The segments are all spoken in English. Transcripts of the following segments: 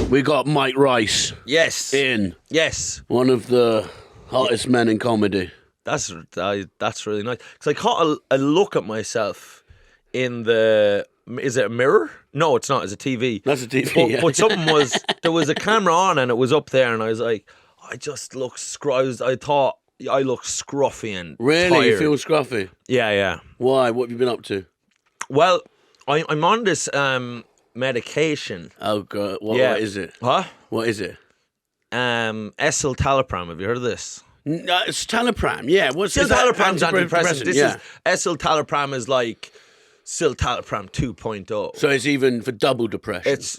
We got Mike Rice Yes. in. Yes. One of the hottest men in comedy. That's really nice. Because I caught a look at myself in the... Is it a mirror? No, it's not. It's a TV. That's a TV, But, yeah. but something was... There was a camera on and it was up there and I was like, I just look... I thought I looked scruffy and Really? tired. You feel scruffy? Yeah. Why? What have you been up to? Well, I'm on this medication. Oh, God. What is it? Huh? What is it? Escitalopram. Have you heard of this? No, it's Escitalopram, yeah. What's Escitalopram's antidepressant. This yeah. is Escitalopram is like Escitalopram 2.0. So it's even for double depression. It's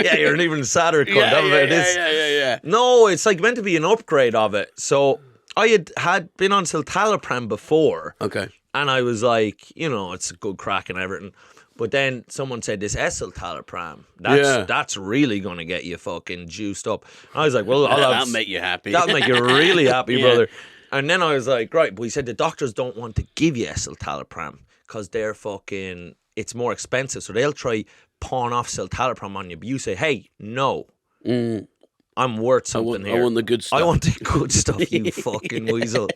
yeah, you're an even sadder cunt. Yeah. No, it's like meant to be an upgrade of it. So I had been on Escitalopram before. Okay. And I was like, it's a good crack and everything. But then someone said this Escitalopram, that's really going to get you fucking juiced up. I was like, well, that'll make you happy. That'll make you really happy, brother. And then I was like, right, but he said the doctors don't want to give you Escitalopram because they're fucking, it's more expensive. So they'll try pawn off Escitalopram on you. But you say, hey, no, I'm worth something here. I want the good stuff. I want the good stuff, you fucking weasel.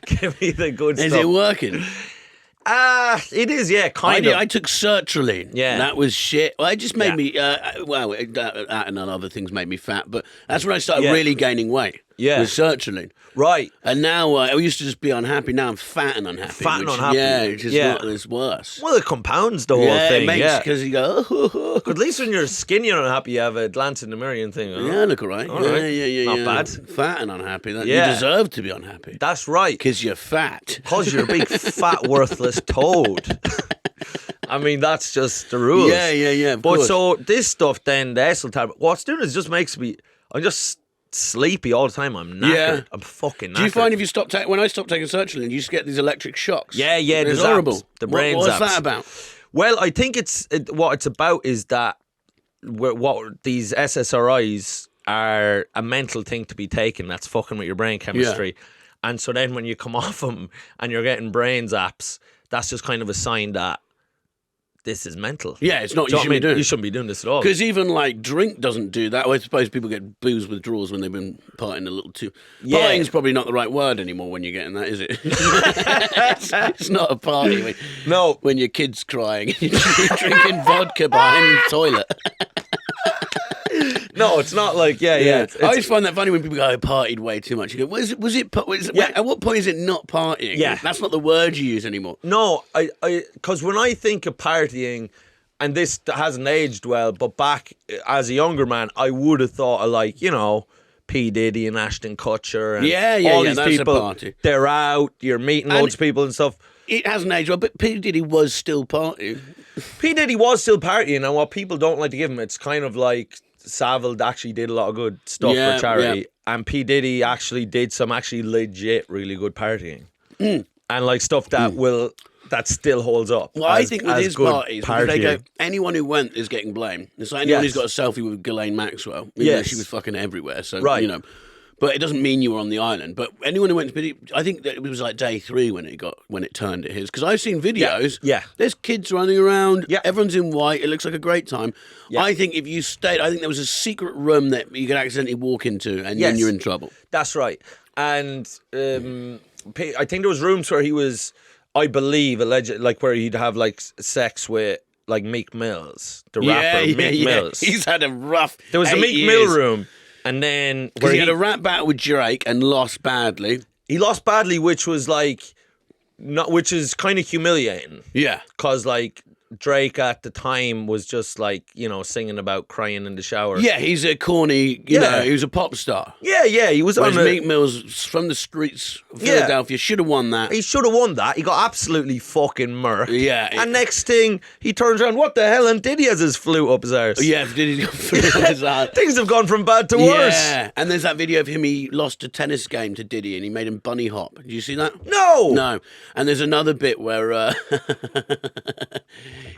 Give me the good stuff. Is it working? It is, yeah, kind of. I took sertraline. Yeah. That was shit. Well, it just made me, that and other things made me fat, but that's when I started really gaining weight. Yeah. With sertraline. Right. And now, I used to just be unhappy. Now I'm fat and unhappy. Fat and unhappy. Yeah, it's worse. Well, it compounds the whole thing. It makes, because you go, oh. At least when you're skinny and unhappy, you have a glance in the mirror and think, yeah, look all right. Yeah. Not bad. Fat and unhappy. You deserve to be unhappy. That's right. Because you're fat. Because you're a big, fat, worthless toad. I mean, that's just the rules. Yeah. But so this stuff then, the Escitalopram, what's doing is just makes me, I'm just sleepy all the time. I'm knackered. Yeah. I'm fucking knackered. Do you find if you stop when I stopped taking sertraline, you just get these electric shocks? Yeah. It's horrible. The brain What's zaps. that about? Well, I think what it's about is that what these SSRIs are a mental thing to be taken that's fucking with your brain chemistry. Yeah. And so then when you come off them and you're getting brain zaps, that's just kind of a sign that this is mental. Yeah, it's not. You shouldn't be doing this at all. Because even like drink doesn't do that. Well, I suppose people get booze withdrawals when they've been partying a little too. Yeah. Partying's probably not the right word anymore when you're getting that, is it? it's not a party when your kid's crying and you're drinking vodka behind the toilet. No, it's not like, I always find that funny when people go, I partied way too much. You go, was it at what point is it not partying? Yeah. That's not the word you use anymore. No, because when I think of partying, and this hasn't aged well, but back as a younger man, I would have thought of like, P. Diddy and Ashton Kutcher and all these that's people. a party. They're out, you're meeting loads of people and stuff. It hasn't aged well, but P. Diddy was still partying. P. Diddy was still partying, and what people don't like to give him, it's kind of like Savile actually did a lot of good stuff for charity, and P. Diddy actually did some legit really good partying, and like stuff that that still holds up. Well, I think with his parties, they go, anyone who went is getting blamed. It's like anyone who's got a selfie with Ghislaine Maxwell, she was fucking everywhere. So but it doesn't mean you were on the island. But anyone who went to, I think that it was like day 3 when it turned at his. Because I've seen videos. Yeah. There's kids running around. Yeah. Everyone's in white. It looks like a great time. Yeah. I think if you stayed, I think there was a secret room that you could accidentally walk into, and then you're in trouble. That's right. And I think there was rooms where he was, I believe, alleged, like where he'd have like sex with like Meek Mills, the rapper Meek Mills. He's had a rough. There was a Meek Mill room. And then where he had a rap battle with Drake and lost badly. He lost badly, which is kind of humiliating. Yeah, because like Drake at the time was just like singing about crying in the shower. Yeah, he's a corny. You know, he was a pop star. Yeah, he was. Whereas Meek Mill's from the streets of Philadelphia should have won that. He should have won that. He got absolutely fucking murked. Yeah, and next thing he turns around, what the hell? And Diddy has his flute up his arse. Yeah, Diddy's got flute up his arse. Things have gone from bad to worse. Yeah, and there's that video of him. He lost a tennis game to Diddy, and he made him bunny hop. Did you see that? No. And there's another bit where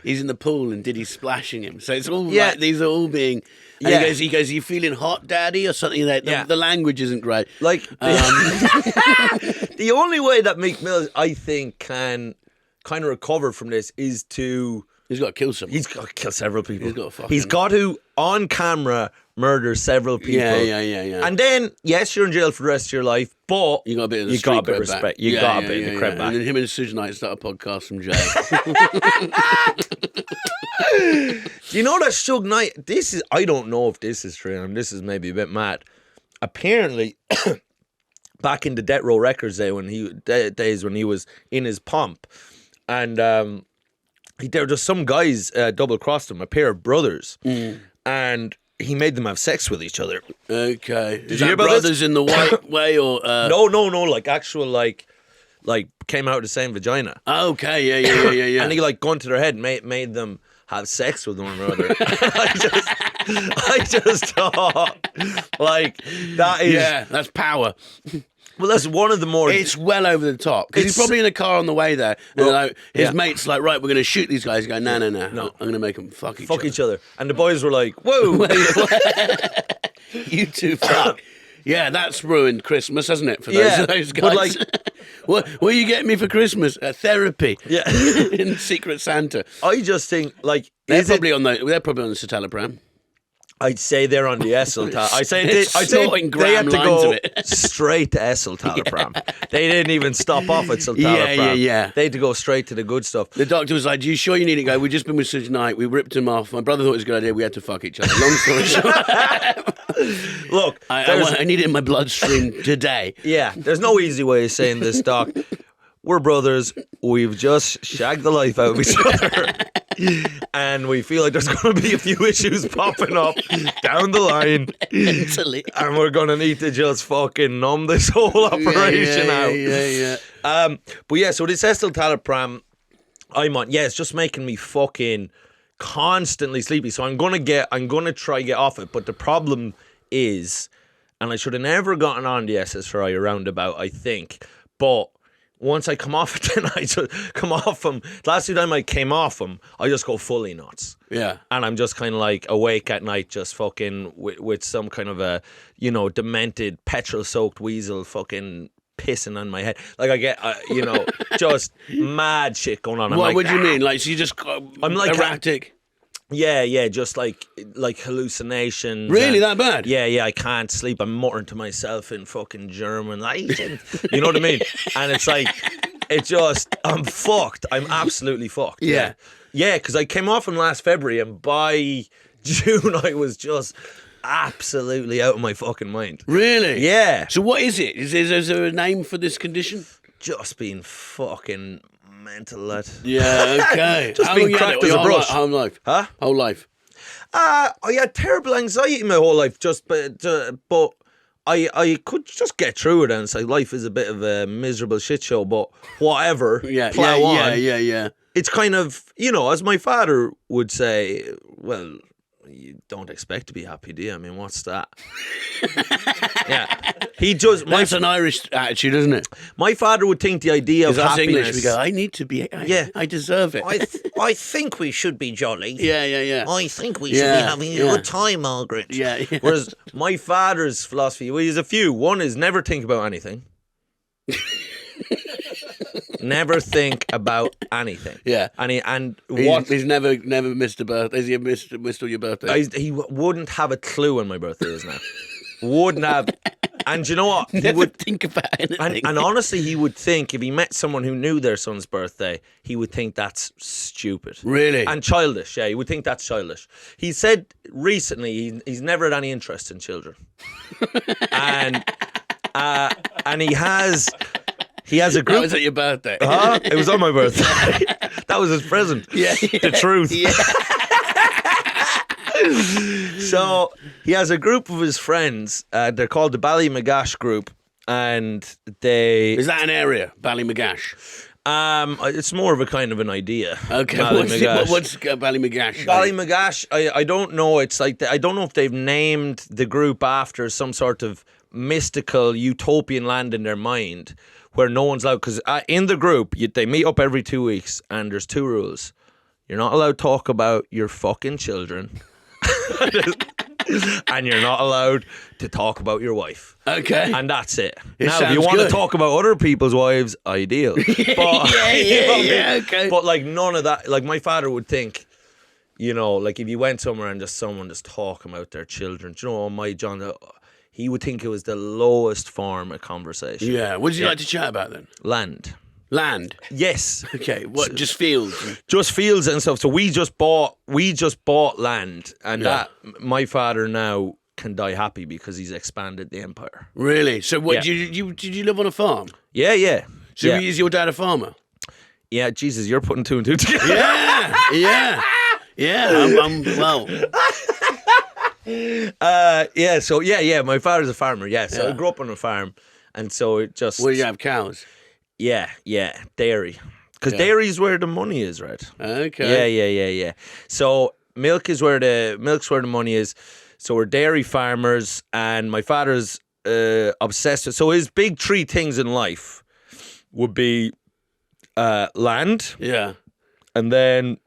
he's in the pool and Diddy's splashing him. So it's all like these are all being. And he goes, "Are you feeling hot, Daddy?" or something like that. The language isn't great. Like the only way that Meek Mill, I think, can kind of recover from this is to He's got to kill someone. He's got to kill several people. He's got to, on camera, murder several people. Yeah. And then, yes, you're in jail for the rest of your life, but you got a bit of respect. Back. You got a bit of the cred back. And then him and Suge Knight start a podcast from jail. Do you know that Suge Knight? I don't know if this is true, and this is maybe a bit mad. Apparently, back in the Death Row Records days when he was in his pomp, and there were just some guys double-crossed him, a pair of brothers, and he made them have sex with each other. Okay. Did you hear about brothers this? in the white way or... No, like actual, like came out of the same vagina. Okay, yeah. And he like gone to their head and made them have sex with one another. I just thought, like, that is... Yeah, that's power. Well, that's one of the more... It's well over the top. Because he's probably in a car on the way there. And his mate's like, right, we're going to shoot these guys. He goes, no. I'm going to make them fuck each other. And the boys were like, whoa. You two fuck. Yeah, that's ruined Christmas, hasn't it, for those guys? But like, what are you getting me for Christmas? Therapy. Yeah. In Secret Santa. I just think, like... They're probably on the Escitalopram. I'd say they're on the Escitalopram. I'd say they had to go straight to Escitalopram. They didn't even stop off at Escitalopram. Yeah. They had to go straight to the good stuff. The doctor was like, "Are you sure you need to go? We've just been with Suge Knight. We ripped him off. My brother thought it was a good idea. We had to fuck each other." Long story short. Look, I need it in my bloodstream today. Yeah, there's no easy way of saying this, Doc. We're brothers. We've just shagged the life out of each other. And we feel like there's going to be a few issues popping up down the line. Mentally. And we're going to need to just fucking numb this whole operation out. Yeah. But yeah, so this Escitalopram I'm on, it's just making me fucking constantly sleepy. So I'm going to try get off it. But the problem is, and I should have never gotten on the SSRI roundabout, I think. But once I come off it, then I just come off them. The last time I came off them, I just go fully nuts. Yeah. And I'm just kind of like awake at night, just fucking with some kind of a, demented, petrol-soaked weasel fucking pissing on my head. Like I get, just mad shit going on. What would you mean? Like, so you just, I'm like erratic? Yeah, just like hallucinations. Really, that bad? Yeah, I can't sleep. I'm muttering to myself in fucking German. You know what I mean? And it's like, I'm fucked. I'm absolutely fucked. Yeah. Yeah, because I came off him last February and by June I was just absolutely out of my fucking mind. Really? Yeah. So what is it? Is there a name for this condition? Just being fucking mental, lad. Yeah, okay. Just being cracked as a brush. Whole life? Huh? Whole life? I had terrible anxiety my whole life, but I could just get through it and say life is a bit of a miserable shit show, but whatever, plow on. Yeah. It's kind of, as my father would say, well, you don't expect to be happy, do you? I mean, what's that? Yeah. He just... That's an Irish attitude, isn't it? My father would think the idea of happiness... English, we go, I need to be... I deserve it. I think we should be jolly. Yeah. I think we should be having a good time, Margaret. Yeah. Whereas my father's philosophy, well, there's a few. One is never think about anything. Never think about anything. Yeah. He's never missed a birthday. Has he missed all your birthdays? He wouldn't have a clue when my birthday is now. Wouldn't have. And you know what? He would think about anything. And honestly, he would think if he met someone who knew their son's birthday, he would think that's stupid. Really? And childish, yeah. He would think that's childish. He said recently he's never had any interest in children. and he has a group. That was at your birthday. It was on my birthday. That was his present. Yeah. The truth. Yeah. So he has a group of his friends. They're called the Ballymagash group, and is that an area, Ballymagash? It's more of a kind of an idea. Okay, what's Ballymagash? Ballymagash, I don't know. It's like I don't know if they've named the group after some sort of mystical utopian land in their mind where no one's allowed. Because in the group, they meet up every 2 weeks, and there's 2 rules. You're not allowed to talk about your fucking children. and you're not allowed to talk about your wife. Okay. And that's it. Now, if you want to talk about other people's wives, ideal. But, okay. But like none of that. Like my father would think, you know, like if you went somewhere and just someone just talking about their children, you know, my John, he would think it was the lowest form of conversation. Yeah. What did you like to chat about then? Land. Yes. Okay. What? Just fields. Just fields and stuff. So we just bought land, and that my father now can die happy because he's expanded the empire. Really? So what? Did you live on a farm? Yeah. So is your dad a farmer? Yeah. Jesus, you're putting two and two together. Yeah. I'm well. So my father's a farmer. Yeah. So I grew up on a farm, and so it just. Well, you have cows. Yeah, dairy. Because dairy is where the money is, right? Okay. Yeah. So milk's where the money is. So we're dairy farmers, and my father's obsessed with. So his big three things in life would be land. Yeah. And then,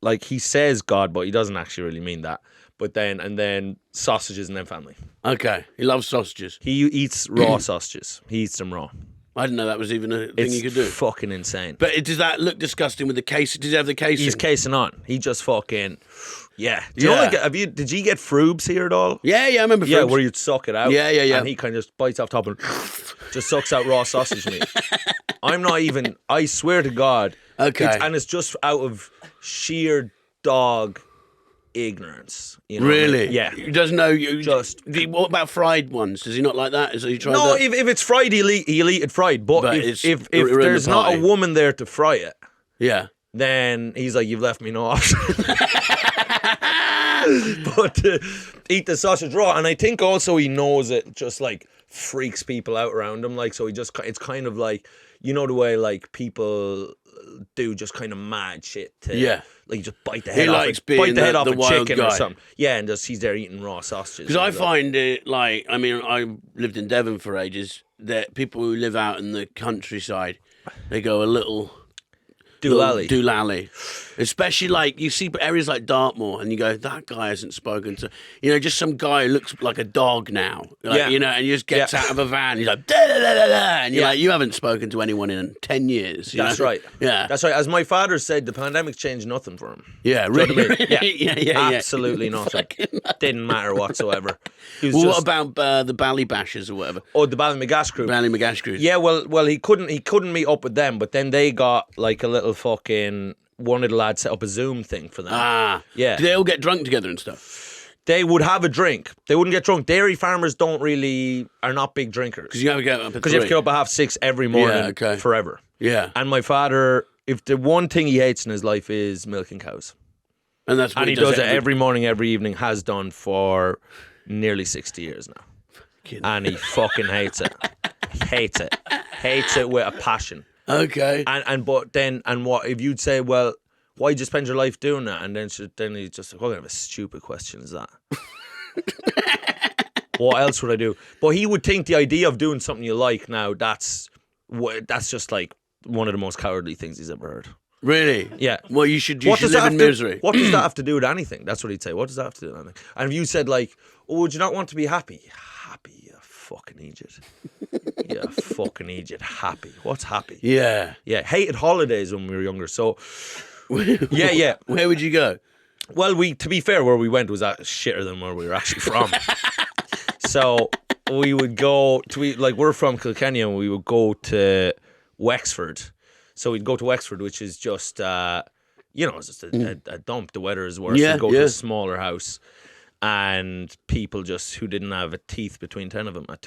like he says God, but he doesn't actually really mean that. But then sausages, and then family. Okay. He loves sausages. He eats raw sausages. He eats them raw. I didn't know that was even a thing you could do. It's fucking insane. But does that look disgusting with the case? Does he have the casing? He's casing on. He just fucking, Do you know, like, did you get frubes here at all? Yeah, I remember frubes. Yeah, where you'd suck it out. Yeah. And he kind of just bites off top and just sucks out raw sausage meat. I'm not even, I swear to God. Okay. It's just out of sheer dog ignorance. You know really? I mean? Yeah. He doesn't know. What about fried ones? Does he not like that? Has he tried no, that? if it's fried, he'll eat it fried. But if there's not a woman there to fry it, then he's like, you've left me no option. But to eat the sausage raw. And I think also he knows it just like freaks people out around him. Like, so it's kind of like, you know, the way like people do just kind of mad shit to like just bite the head off a chicken or something. Yeah, and just he's there eating raw sausages. Because I find it like, I mean, I lived in Devon for ages, that people who live out in the countryside, they go a little doolally. Especially like you see areas like Dartmoor and you go, that guy hasn't spoken to, you know, just some guy who looks like a dog now, like, you know, and he just gets out of a van, he's like, da, da, da, da, da, and you're like, you haven't spoken to anyone in 10 years. That's know? Right. Yeah. That's right. As my father said, the pandemic changed nothing for him. Yeah, really. Yeah. Absolutely nothing. Didn't matter whatsoever. What about the Ballybashers or whatever? Oh, the Ballymegash crew. Yeah, well, he couldn't meet up with them, but then they got like a little fucking, one of the lads set up a Zoom thing for them. Yeah. Do they all get drunk together and stuff? They would have a drink. They wouldn't get drunk. Dairy farmers are not big drinkers. Because you have to get up at 3. Because you have to get up at 6:30 every morning forever. Yeah. And my father, if the one thing he hates in his life is milking cows. And that's what he does it every morning, every evening, has done for nearly 60 years now. And he fucking hates it. He hates it. Hates it with a passion. Okay. But what if you'd say, well, why'd you spend your life doing that? And then he's just like, what kind of a stupid question is that? What else would I do? But he would think the idea of doing something you like now, that's just like one of the most cowardly things he's ever heard. Really? Yeah. Well, you should live in misery. What does that have to do with anything? That's what he'd say. What does that have to do with anything? And if you said like, oh, would you not want to be happy? Happy, you fucking idiot. Yeah, fucking idiot. Happy. What's happy? Yeah. Yeah. Hated holidays when we were younger. So, yeah. Where would you go? Well, to be fair, where we went was shitter than where we were actually from. So we would go to, we're from Kilkenny, and we would go to Wexford. So we'd go to Wexford, which is just, it's just a dump. The weather is worse. We'd go to a smaller house. And people just who didn't have a tooth between 10 of them, like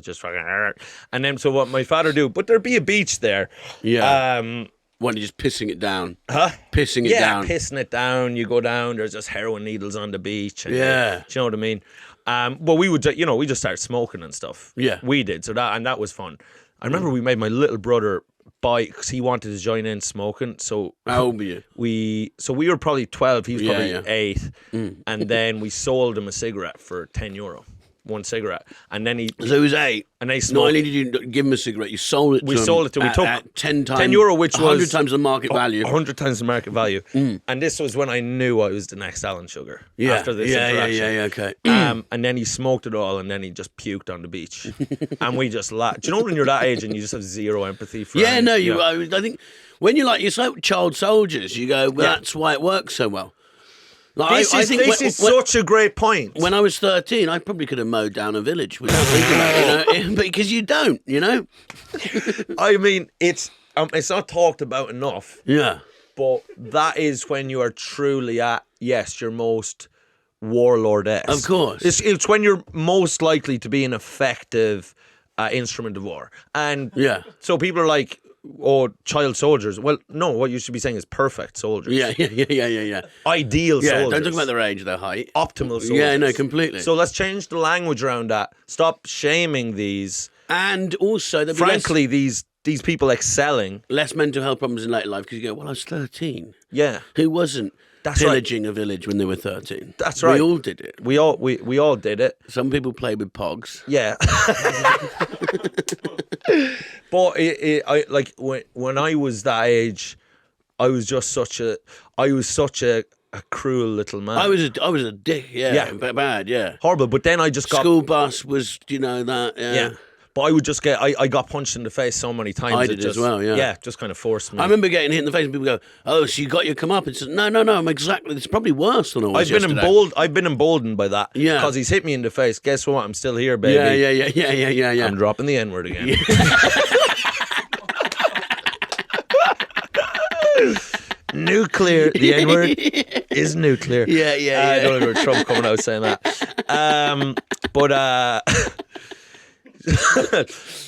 just fucking. And then so what my father do? But there'd be a beach there. Yeah. What, you're just pissing it down? Huh? Pissing it down. Yeah, pissing it down. You go down. There's just heroin needles on the beach. And, do you know what I mean? Well, we would, we just started smoking and stuff. Yeah, we did. So that was fun. I remember we made my little brother buy, because he wanted to join in smoking. So how old were you? We were probably 12. He was probably 8, and then we sold him a cigarette for €10. one cigarette. And then So he was 8. And they smoked. Not only did you give him a cigarette, you sold it to him. We sold it to him. We took at 10 times. 10 euro, which 100 was times the market value. 100 times the market value. And this was when I knew I was the next Alan Sugar. Yeah. After this interaction. Yeah, okay. And then he smoked it all, and then he just puked on the beach. And we just laughed. Do you know when you're that age and you just have zero empathy for I think when you're like, you're so child soldiers, you go, well, that's why it works so well. Like, this is such a great point. When I was 13, I probably could have mowed down a village without thinking about it, because you don't, I mean, it's not talked about enough. Yeah. But that is when you are truly at, your most warlord-esque. Of course. It's when you're most likely to be an effective instrument of war. And so people are like, child soldiers. Well, no, what you should be saying is perfect soldiers. Yeah. Ideal soldiers. Don't talk about their age, their height. Optimal soldiers. Yeah, no, completely. So let's change the language around that. Stop shaming these. And also, frankly, these people excelling. Less mental health problems in later life because you go, well, I was 13. Yeah. Who wasn't pillaging a village when they were 13? That's right. We all did it. We all did it. Some people play with pogs. Yeah. But I like when I was that age, I was such a cruel little man. I was a dick, bad, yeah. Horrible. But then I just got school bus was, that, yeah. But I would just I got punched in the face so many times. I did as well, yeah. Yeah, just kind of forced me. I remember getting hit in the face and people go, oh, so you got your comeuppance. No, I'm exactly, it's probably worse than I was I've been emboldened by that. Yeah. Because he's hit me in the face. Guess what? I'm still here, baby. Yeah. I'm dropping the N-word again. Yeah. Nuclear. The N-word is nuclear. Yeah. I don't remember Trump coming out saying that.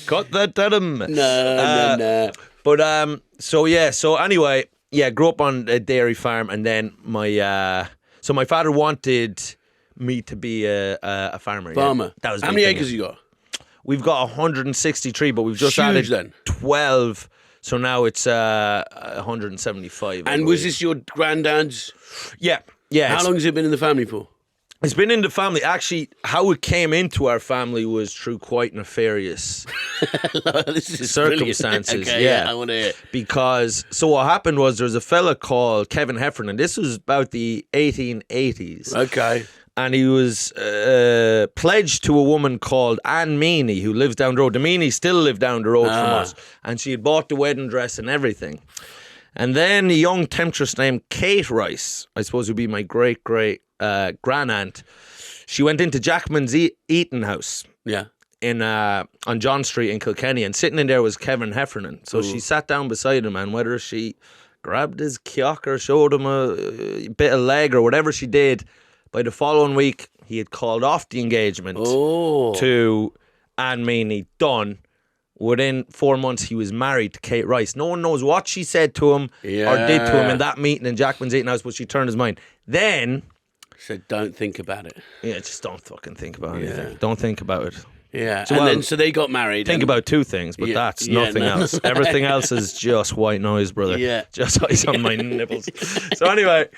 Cut that denim. No. But so anyway, grew up on a dairy farm, and then my father wanted me to be a farmer. Farmer. Yeah. That was how many acres you got? We've got 163, but we've just huge, added then. 12. So now it's 175. And was this your granddad's? Yeah. How long has it been in the family for? It's been in the family. Actually, how it came into our family was through quite nefarious circumstances. Okay, yeah, I want to hear. Because, so what happened was there was a fella called Kevin Heffernan, and this was about the 1880s. Okay. And he was pledged to a woman called Anne Meany, who lives down the road. The Meanys still live down the road from us. And she had bought the wedding dress and everything. And then a young temptress named Kate Rice, I suppose would be my great-great grandaunt, she went into Jackman's eating house. Yeah. On John Street in Kilkenny, and sitting in there was Kevin Heffernan. So she sat down beside him, and whether she grabbed his kiock or showed him a bit of leg or whatever she did, by the following week, he had called off the engagement to Anne Meany. Done. Within 4 months, he was married to Kate Rice. No one knows what she said to him or did to him in that meeting in Jackman's eating house, but she turned his mind. Then... said, don't think about it. Yeah, just don't fucking think about anything. Don't think about it. Yeah, so, so they got married. Think about two things, but that's nothing else. Everything else is just white noise, brother. Yeah. Just ice on my nipples. So anyway,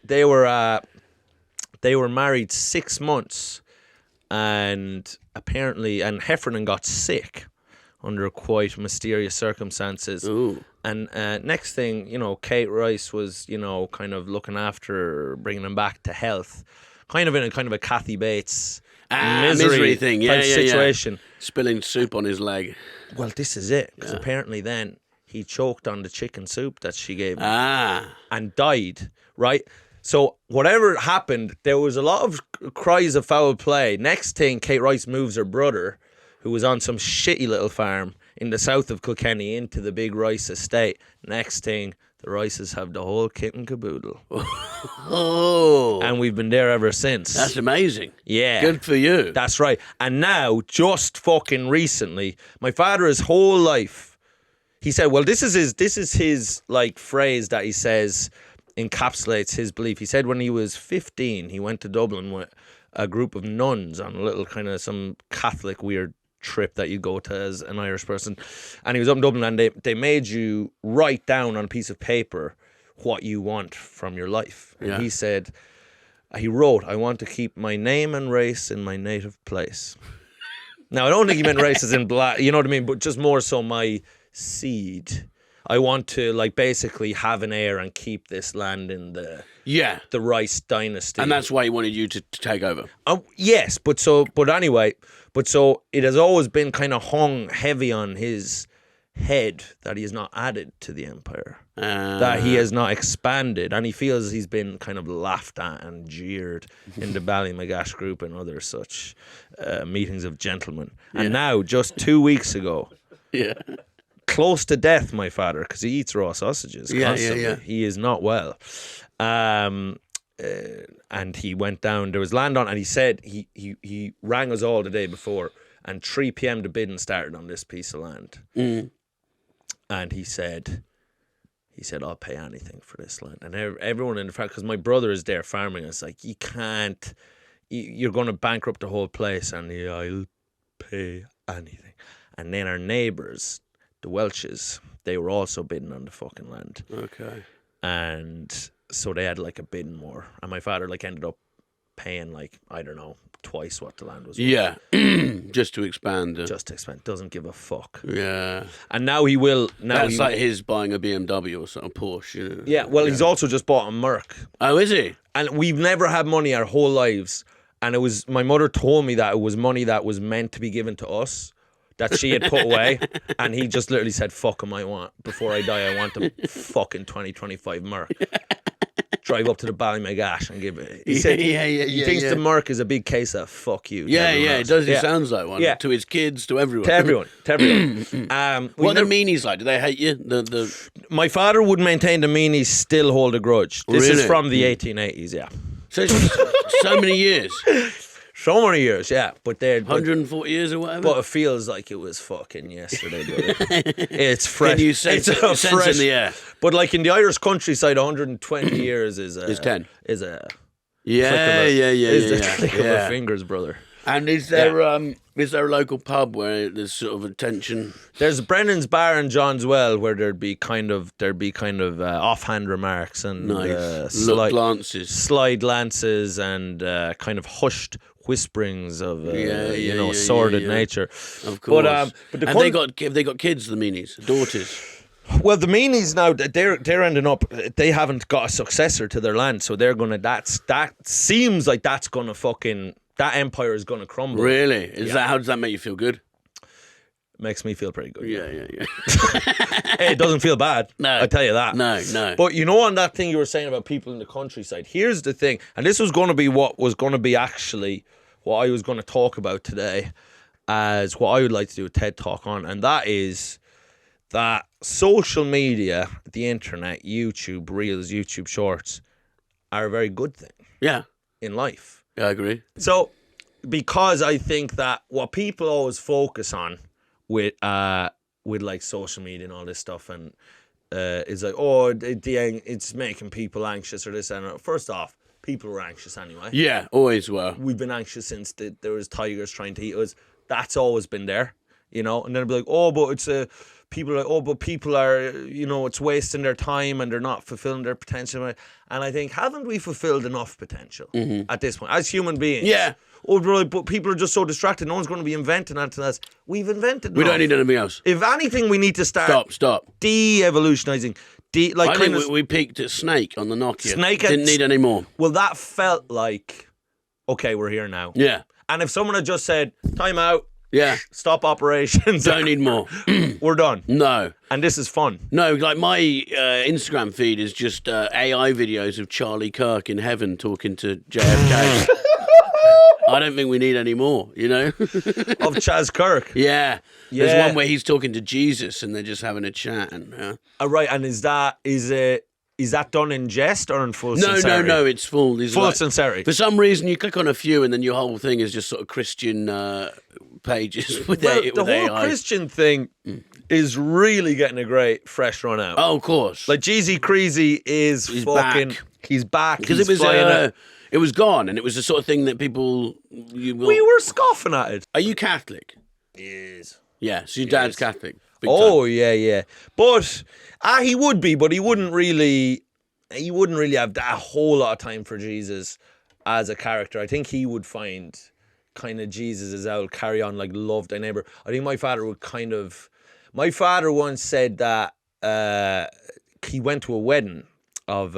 they were married 6 months, and Heffernan got sick under quite mysterious circumstances. Ooh. And next thing, Kate Rice was, kind of looking after bringing him back to health, kind of in a Kathy Bates misery thing, situation. Spilling soup on his leg. Well, this is it, because apparently then he choked on the chicken soup that she gave him and died, right? So whatever happened, there was a lot of cries of foul play. Next thing, Kate Rice moves her brother, who was on some shitty little farm in the south of Kilkenny, into the big Rice estate. Next thing, the Rices have the whole kit and caboodle. Oh. And we've been there ever since. That's amazing. Yeah. Good for you. That's right. And now, just fucking recently, my father, his whole life, he said, well, this is his like phrase that he says encapsulates his belief. He said when he was 15, he went to Dublin with a group of nuns on a little kind of some Catholic weird trip that you go to as an Irish person, and he was up in Dublin, and they made you write down on a piece of paper what you want from your life. And he said, He wrote, "I want to keep my name and race in my native place." Now, I don't think he meant race as in black, you know what I mean? But just more so my seed. I want to, like, basically have an heir and keep this land in the Rice dynasty. And that's why he wanted you to take over. Yes, but anyway, it has always been kind of hung heavy on his head that he has not added to the empire, that he has not expanded, and he feels he's been kind of laughed at and jeered in the Ballymagash group and other such meetings of gentlemen. And now, just 2 weeks ago, close to death, my father, because he eats raw sausages constantly. He is not well. And he went down, there was land on, and he said he rang us all the day before, and 3 p.m. the bidding started on this piece of land. And he said, I'll pay anything for this land. And everyone in the fact, because my brother is there farming, it's like, you can't, you're going to bankrupt the whole place. And I'll pay anything. And then our neighbours, the Welches, they were also bidding on the fucking land. Okay. And so they had like a bidding war. And my father like ended up paying like, I don't know, twice what the land was worth. Yeah. Just to expand. Just to expand. Doesn't give a fuck. Yeah. And now he will. That's like his buying a BMW or something, a Porsche. You know? Yeah, well, he's also just bought a Merc. Oh, is he? And we've never had money our whole lives. And it was, my mother told me that it was money that was meant to be given to us, that she had put away. And he just literally said, fuck him, before I die, I want a fucking 2025 Merc. Drive up to the Ballymagash and give it. He said he thinks the Merc is a big case of fuck you. It does. It sounds like one. To his kids, to everyone. To everyone. What are the meanies like? Do they hate you? My father would maintain the meanies still hold a grudge. This is from the 1880s, yeah. So many years. So many years, yeah. But they're 140 years or whatever. But it feels like it was fucking yesterday, brother. It's fresh. Can you sense it in the air? But like in the Irish countryside, 120 years is 10. Is a click of a fingers, brother. And is there a local pub where there's sort of attention? There's Brennan's Bar in John's Well where there'd be kind of offhand remarks and slide glances and kind of hushed whisperings of sordid nature. Of course. But have they got kids? The meanies, daughters. Well, the meanies now they're ending up. They haven't got a successor to their land, so they're gonna. That seems like that's gonna fucking. That empire is gonna crumble. Really? How does that make you feel good? Makes me feel pretty good. Yeah. Hey, it doesn't feel bad. No. I tell you that. No. But you know, on that thing you were saying about people in the countryside, here's the thing, and this was going to be what was going to be actually what I was going to talk about today as what I would like to do a TED Talk on, and that is that social media, the internet, YouTube Reels, YouTube Shorts are a very good thing. Yeah. In life. Yeah, I agree. So, because I think that what people always focus on with like social media and all this stuff, and is like, it's making people anxious or this and that. First off, people were anxious anyway. Yeah, always were. We've been anxious since there was tigers trying to eat us. That's always been there, you know. And then it'll be like, but it's people are like, but people are, it's wasting their time and they're not fulfilling their potential. And I think, haven't we fulfilled enough potential at this point as human beings? Yeah. But people are just so distracted. No one's going to be inventing anything else. We've invented enough. We don't need anything else. If anything, we need to start Stop. De-evolutionizing. I think we peaked at Snake on the Nokia. Didn't need any more. Well, that felt like, okay, we're here now. Yeah. And if someone had just said, time out, stop operations. Don't need more. We're done. No. And this is fun. No, like my Instagram feed is just AI videos of Charlie Kirk in heaven talking to JFK. I don't think we need any more, Of Chaz Kirk. Yeah. There's one where he's talking to Jesus and they're just having a chat. And, right, and is that done in jest or in full sincerity? No, it's full. Full sincerity. For some reason, you click on a few and then your whole thing is just sort of Christian pages with the whole AI. Christian thing is really getting a great fresh run out. Oh, of course. Like Jeezy Creasy is fucking... Back. He's back. Because it was gone and it was the sort of thing that people... We were scoffing at it. Are you Catholic? Yes. Yeah, so your dad's Catholic. Yeah. But he would be, but he wouldn't really have that whole lot of time for Jesus. as a character. I think he would find kind of Jesus as old carry on like love thy neighbor. I think my father would kind of. My father once said that he went to a wedding of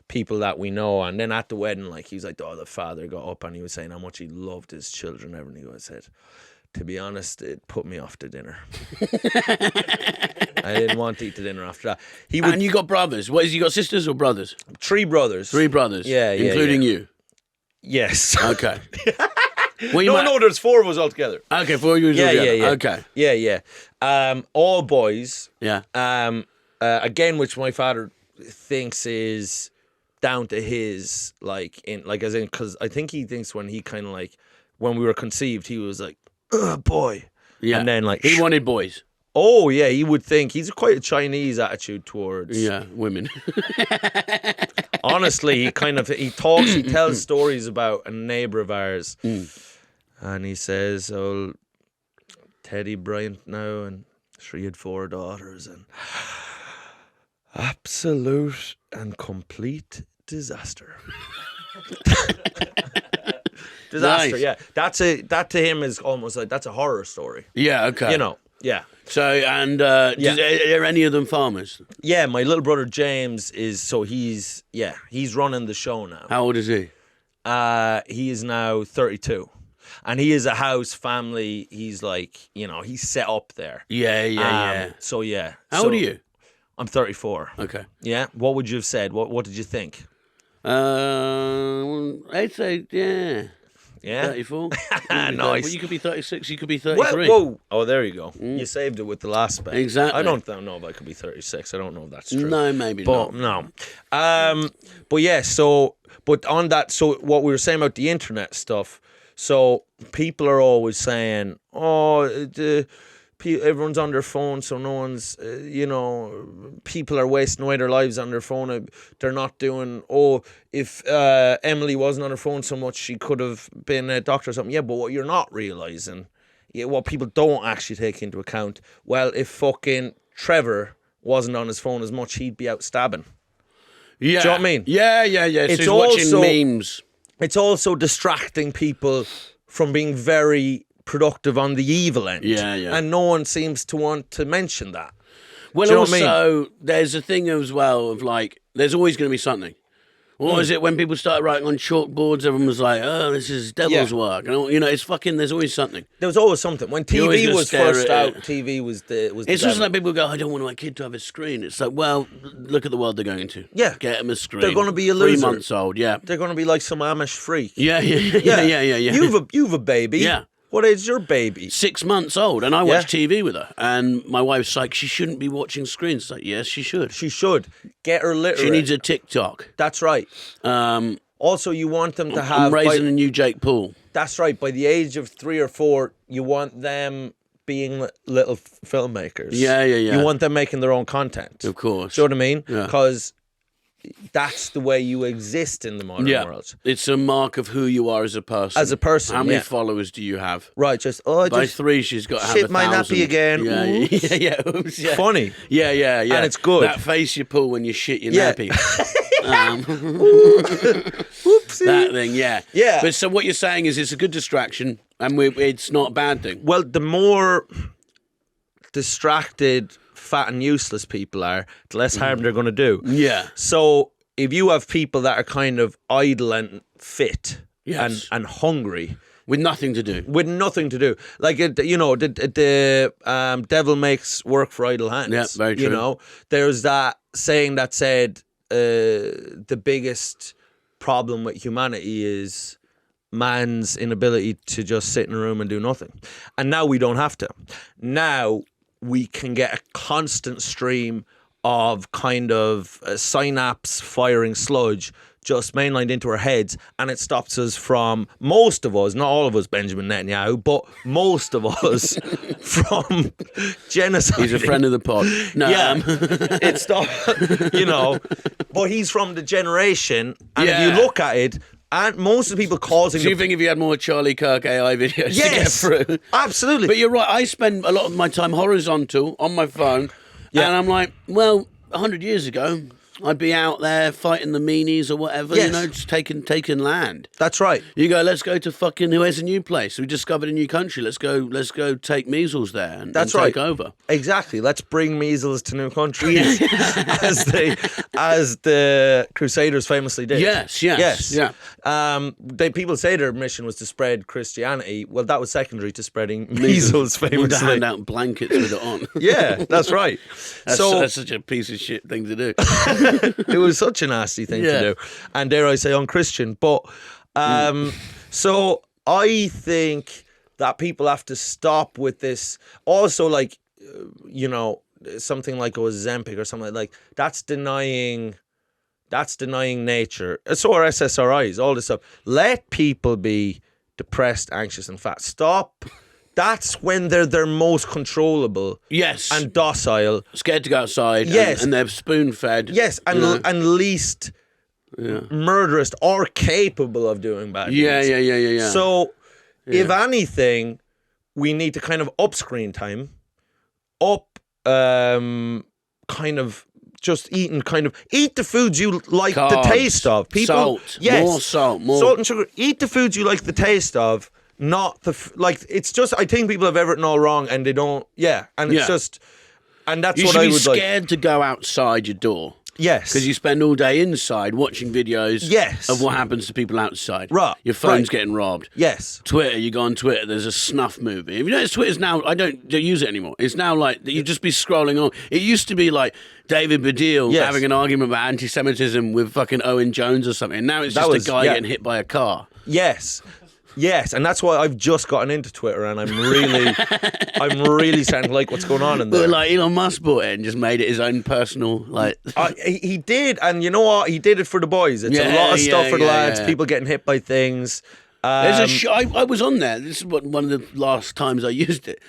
people that we know, and then at the wedding, like he was like, oh, the father got up and he was saying how much he loved his children. And he said, to be honest, it put me off to dinner. I didn't want to eat the dinner after that. And you got brothers? What is you got sisters or brothers? 3 brothers. 3 brothers. Yeah, including you. Yes. Okay. No, there's 4 of us altogether. Okay, 4 of you altogether. Yeah. Okay. Yeah. All boys. Yeah. Again, which my father thinks is down to his because I think he thinks when we were conceived, he was like, boy. Yeah. And then he wanted boys. Oh yeah, he would think he's quite a Chinese attitude towards women. Honestly, he tells stories about a neighbor of ours, and he says, "Oh, Teddy Bryant now, and she had 4 daughters, and absolute and complete disaster." Disaster, nice. yeah. That to him is almost like that's a horror story. Yeah. Okay. Yeah. So, and are any of them farmers? Yeah, my little brother James he's running the show now. How old is he? He is now 32. And he is a house family. He's like, he's set up there. Yeah. So, yeah. How old are you? I'm 34. Okay. Yeah? What would you have said? What did you think? I'd say, yeah. Yeah? 34. Nice. Well, you could be 36, you could be 33. Whoa. Oh, there you go. You saved it with the last bit. Exactly. I don't know if I could be 36. I don't know if that's true. No, maybe not. No. But yeah, but on that, so what we were saying about the internet stuff, so people are always saying, everyone's on their phone, so no one's, people are wasting away their lives on their phone. They're not doing, if Emily wasn't on her phone so much, she could have been a doctor or something. Yeah, but what you're not realising, what people don't actually take into account, well, if fucking Trevor wasn't on his phone as much, he'd be out stabbing. Yeah. Do you know what I mean? Yeah. It's so watching memes. It's also distracting people from being very productive on the evil end. Yeah. And no one seems to want to mention that. Well, Do you know also, what I mean? there's a thing as well of there's always going to be something. What was it when people started writing on chalkboards? Everyone was like, "Oh, this is devil's work." And, it's fucking. There's always something. There was always something. When TV was first out, TV was the. It's just like people go, "I don't want my kid to have a screen." It's like, well, look at the world they're going to. Yeah, get them a screen. They're going to be a loser. 3 months old. Yeah, they're going to be like some Amish freak. Yeah. You've a baby. Yeah. What age is your baby? 6 months old, and I watch TV with her. And my wife's like, she shouldn't be watching screens. It's like, yes, she should. She should. Get her literate. She needs a TikTok. That's right. Also, you want them to have... I'm raising a new Jake Paul. That's right. By the age of 3 or 4, you want them being little filmmakers. Yeah. You want them making their own content. Of course. Do you know what I mean? Yeah. Because that's the way you exist in the modern world. It's a mark of who you are as a person. How many followers do you have? Right, By 3, she's got to have 1,000. Shit my nappy again. Yeah. Oops, yeah. Funny. Yeah. And it's good. That face you pull when you shit your nappy. Whoopsie. That thing, yeah. Yeah. But so what you're saying is it's a good distraction, and it's not a bad thing. Well, the more distracted, fat and useless people are, the less harm they're going to do. Yeah. So if you have people that are kind of idle and fit and hungry, with nothing to do, like the devil makes work for idle hands. Yeah, very true. There's that saying that said the biggest problem with humanity is man's inability to just sit in a room and do nothing. And now we don't have to. Now we can get a constant stream of kind of synapse firing sludge just mainlined into our heads, and it stops us from, most of us, not all of us, Benjamin Netanyahu, but most of us from genocide. He's a friend of the pod. No, it stopped, but he's from the generation, and if you look at it, and most of the people causing... Do you think if you had more Charlie Kirk AI videos to get through? Absolutely. But you're right, I spend a lot of my time horizontal on my phone, and I'm like, well, 100 years ago, I'd be out there fighting the meanies or whatever, Yes. you know, just taking land. That's right. You go, let's go to fucking, where's a new place? We discovered a new country. Let's go take measles there and take over. Exactly. Let's bring measles to new countries, as the Crusaders famously did. Yes. People say their mission was to spread Christianity. Well, that was secondary to spreading measles famously. To hand out blankets with it on. Yeah, that's right. That's such a piece of shit thing to do. It was such a nasty thing to do, and dare I say, unchristian. But so I think that people have to stop with this. Also, like, you know, something like Ozempic or something like that's denying nature. So are SSRIs, all this stuff. Let people be depressed, anxious, and fat. Stop. That's when they're their most controllable. Yes. And docile. Scared to go outside. Yes. And they're spoon-fed. Yes, and least murderous or capable of doing bad things. Yeah. So, if anything, we need to kind of up screen time, kind of just eat the foods you like Carbs, the taste of. Salt, more salt, more salt and sugar. Eat the foods you like the taste of. Not it's just, I think people have everything all wrong and they don't, and it's just, and that's what I would like. You should be scared to go outside your door. Yes. Because you spend all day inside watching videos of what happens to people outside. Right. Your phone's getting robbed. Yes. Twitter, you go on Twitter, there's a snuff movie. If you notice, Twitter's now, I don't use it anymore. It's now like, you just be scrolling on. It used to be like David Baddiel having an argument about anti-Semitism with fucking Owen Jones or something. Now it's just a guy getting hit by a car. Yes, and that's why I've just gotten into Twitter, and I'm really starting to like what's going on in there. But like Elon Musk bought it and just made it his own personal, like. He did, and you know what? He did it for the boys. It's a lot of stuff for the lads. People getting hit by things. There's I was on there. This is one of the last times I used it.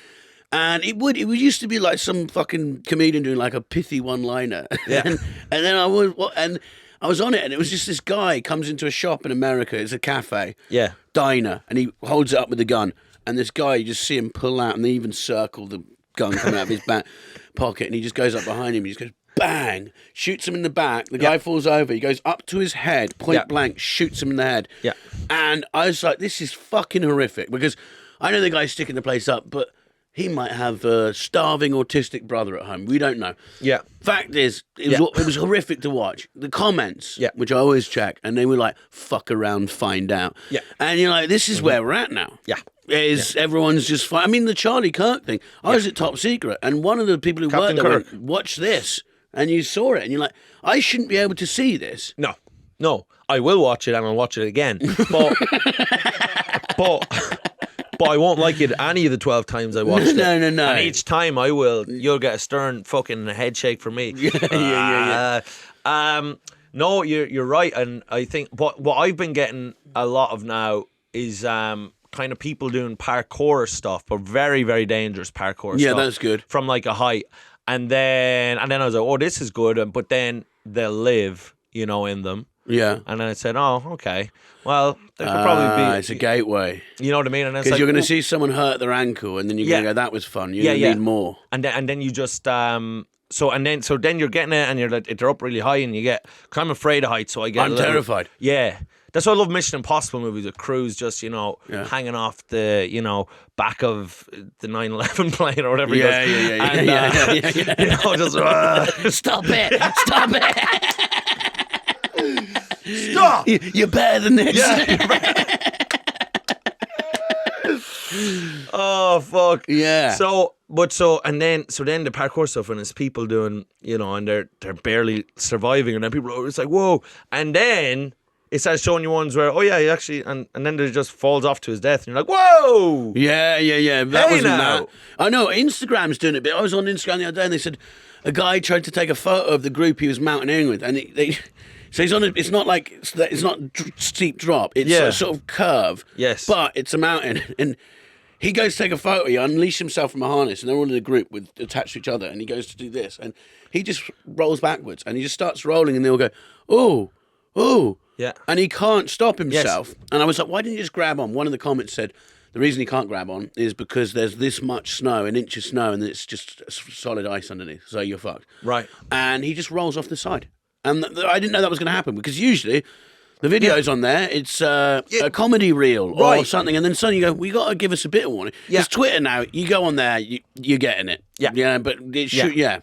And it used to be like some fucking comedian doing like a pithy one-liner. Yeah. and then I was on it, and it was just this guy comes into a shop in America. It's a cafe. Yeah. Diner, and he holds it up with a gun. And this guy, you just see him pull out, and they even circle the gun coming out of his back pocket. And he just goes up behind him, and he just goes, bang, shoots him in the back. The guy falls over. He goes up to his head, point blank, shoots him in the head. Yeah. And I was like, this is fucking horrific, because I know the guy's sticking the place up, but he might have a starving autistic brother at home. We don't know. Yeah. Fact is, it was horrific to watch. The comments, which I always check, and they were like, fuck around, find out. Yeah. And you're like, this is where we're at now. Yeah. Everyone's just fine. I mean, the Charlie Kirk thing, I was at Top Secret, and one of the people who worked there went, watch this. And you saw it, and you're like, I shouldn't be able to see this. No. I will watch it, and I'll watch it again. But... But I won't like it any of the 12 times I watched it. No. And each time you'll get a stern fucking head shake from me. Yeah. No, you're right. And I think what I've been getting a lot of now is kind of people doing parkour stuff, but very, very dangerous parkour stuff. Yeah, that's good. From like a height. And then I was like, oh, this is good. But then they'll live, in them. Yeah. And then I said, oh, okay. Well, there could probably be... It's a gateway. You know what I mean? And because you're going to see someone hurt their ankle, and then you're going to go, that was fun. You're going to need more. And then you just... So then you're getting it, and you're like, they're up really high, and you get... Cause I'm afraid of heights, so I get... I'm terrified. Yeah. That's why I love Mission Impossible movies. The crew's just, hanging off the, back of the 9/11 plane or whatever. Yeah. Just... Stop it! Stop it! Stop! You're better than this. Yeah. Oh fuck. Yeah. Then the parkour stuff, and it's people doing, and they're barely surviving, and then people are, it's like, whoa. And then it starts showing you ones where, he actually, and then it just falls off to his death, and you're like, whoa. Yeah. That wasn't that. I know Instagram's doing it, but I was on Instagram the other day, and they said a guy tried to take a photo of the group he was mountaineering with, and so he's on. It's not like it's not steep drop. It's a sort of curve. Yes, but it's a mountain, and he goes to take a photo. He unleashes himself from a harness, and they're all in a group attached to each other. And he goes to do this, and he just rolls backwards, and he just starts rolling, and they all go, oh, yeah, and he can't stop himself. Yes. And I was like, why didn't you just grab on? One of the comments said, the reason he can't grab on is because there's this much snow, an inch of snow, and it's just solid ice underneath, so you're fucked. Right. And he just rolls off the side. And I didn't know that was going to happen because usually the video's on there, it's a comedy reel or something, and then suddenly you go, we got to give us a bit of warning. It's Twitter now. You go on there, you're getting it. Yeah, but it should, Yeah.